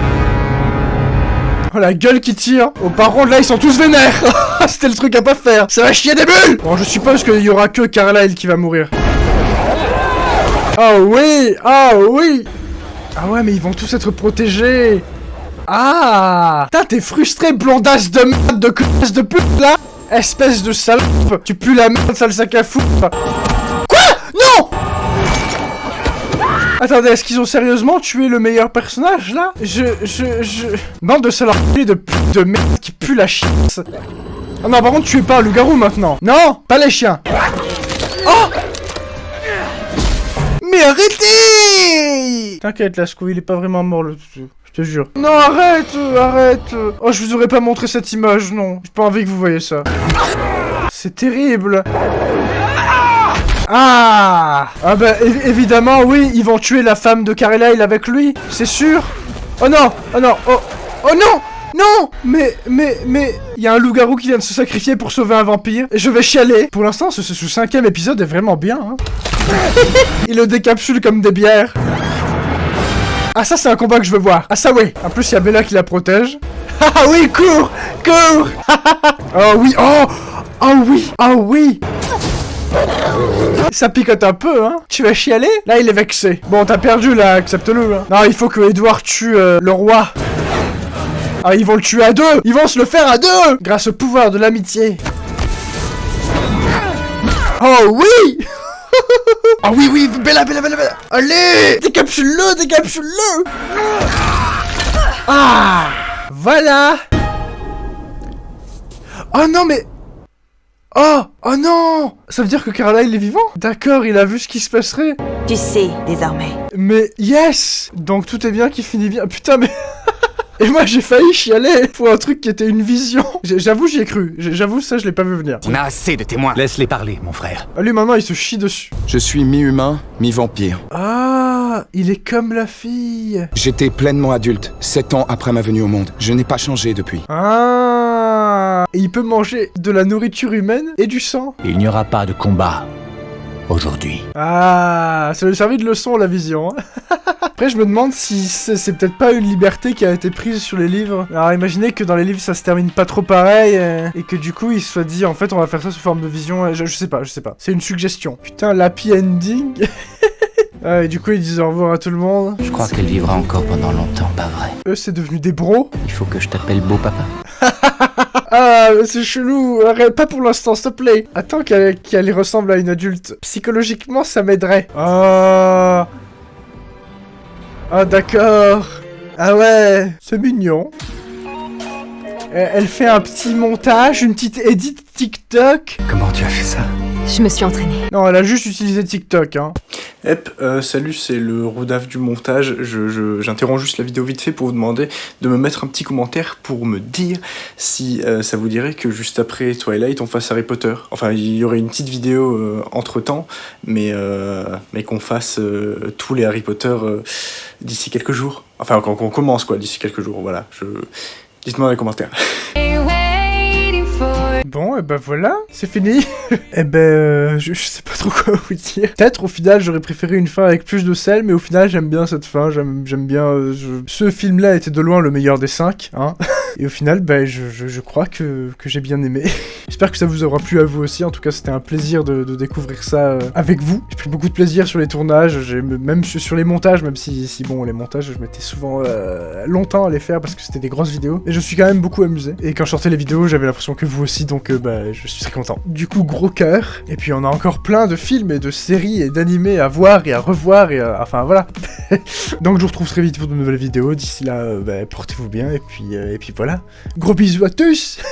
la gueule qui tire. Oh, par contre, là, ils sont tous vénères. C'était le truc à pas faire. Ça va chier des bulles. Bon, je suppose qu'il y aura que Carlyle qui va mourir. Oh oui. Ah ouais, mais ils vont tous être protégés. Ah. Putain, t'es frustré, blondasse de merde, de classe de pute, là. Espèce de salope. Tu pues la merde, sale sac à foutre. Quoi? Non. Attendez, est-ce qu'ils ont sérieusement tué le meilleur personnage, là? Bande de salopes de pute de merde qui pue la chiasse. Oh non, par contre, tu es pas un loup-garou maintenant. Non, pas les chiens. Oh! Mais arrêtez! T'inquiète, Lascaux, il est pas vraiment mort, le... Je te jure. Non, arrête, arrête. Oh, je vous aurais pas montré cette image, non. J'ai pas envie que vous voyez ça. C'est terrible. Ah! Ah bah, évidemment, oui, ils vont tuer la femme de Carlyle avec lui, c'est sûr. Oh non, oh non, oh non! Non! Mais, il y a un loup-garou qui vient de se sacrifier pour sauver un vampire, et je vais chialer. Pour l'instant, ce 5e épisode est vraiment bien, hein. Il le décapsule comme des bières. Ah, ça, c'est un combat que je veux voir. Ah, ça, oui. En plus, il y a Bella qui la protège. Ah oui, cours! Cours! Oh oui, oh! Oh oui! Oh oui! Ça picote un peu, hein. Tu vas chialer? Là, il est vexé. Bon, t'as perdu, là, accepte-le, hein. Non, il faut que Edward tue le roi. Ah, ils vont le tuer à deux! Ils vont se le faire à deux! Grâce au pouvoir de l'amitié. Oh oui! Ah oui, oui, Bella! Allez! Décapsule-le! Décapsule-le! Ah! Voilà! Oh non, mais... Oh! Oh non! Ça veut dire que Carlyle est vivant? D'accord, il a vu ce qui se passerait. Tu sais, désormais. Mais yes! Donc tout est bien qui finit bien. Putain, mais... Et moi j'ai failli chialer pour un truc qui était une vision. J'avoue j'y ai cru. J'avoue ça je l'ai pas vu venir. On a assez de témoins. Laisse-les parler, mon frère. Ah lui maintenant il se chie dessus. Je suis mi-humain, mi-vampire. Ah, il est comme la fille. J'étais pleinement adulte, 7 ans après ma venue au monde. Je n'ai pas changé depuis. Ah. Et il peut manger de la nourriture humaine et du sang. Il n'y aura pas de combat aujourd'hui. Ah, ça lui a servi de leçon la vision. Après, je me demande si c'est peut-être pas une liberté qui a été prise sur les livres. Alors, imaginez que dans les livres, ça se termine pas trop pareil, et que du coup, il se soit dit, en fait, on va faire ça sous forme de vision. Je sais pas. C'est une suggestion. Putain, l'happy ending. Ah, et du coup, ils disent au revoir à tout le monde. Je crois qu'elle vivra encore pendant longtemps, pas vrai? Eux, c'est devenu des bros. Il faut que je t'appelle beau papa. Ah, c'est chelou. Arrête, pas pour l'instant, s'il te plaît. Attends qu'elle ressemble à une adulte. Psychologiquement, ça m'aiderait. Ah... Ah d'accord. Ah ouais, c'est mignon. Elle fait un petit montage, une petite edit TikTok. Comment tu as fait ça? Je me suis entraînée. Non, elle a juste utilisé TikTok, hein. Salut, c'est le Rodaf du montage. J'interromps juste la vidéo vite fait pour vous demander de me mettre un petit commentaire pour me dire si ça vous dirait que juste après Twilight on fasse Harry Potter. Enfin, il y aurait une petite vidéo entre temps, mais qu'on fasse tous les Harry Potter d'ici quelques jours. Enfin, qu'on commence quoi, d'ici quelques jours, voilà. Dites-moi dans les commentaires. Bon, et ben voilà, c'est fini. Et ben, je sais pas trop quoi vous dire. Peut-être au final j'aurais préféré une fin avec plus de sel, mais au final j'aime bien cette fin, j'aime bien... Ce film-là était de loin le meilleur des 5, hein. Et au final, ben, je crois que j'ai bien aimé. J'espère que ça vous aura plu à vous aussi, en tout cas c'était un plaisir de découvrir ça avec vous. J'ai pris beaucoup de plaisir sur les tournages, même sur les montages, même si bon, les montages, je mettais souvent longtemps à les faire parce que c'était des grosses vidéos. Et je suis quand même beaucoup amusé. Et quand je sortais les vidéos, j'avais l'impression que vous aussi, donc bah, je suis très content. Du coup, gros cœur. Et puis on a encore plein de films et de séries et d'animés à voir et à revoir et enfin voilà. Donc je vous retrouve très vite pour de nouvelles vidéos. D'ici là, bah, portez-vous bien et puis voilà. Gros bisous à tous.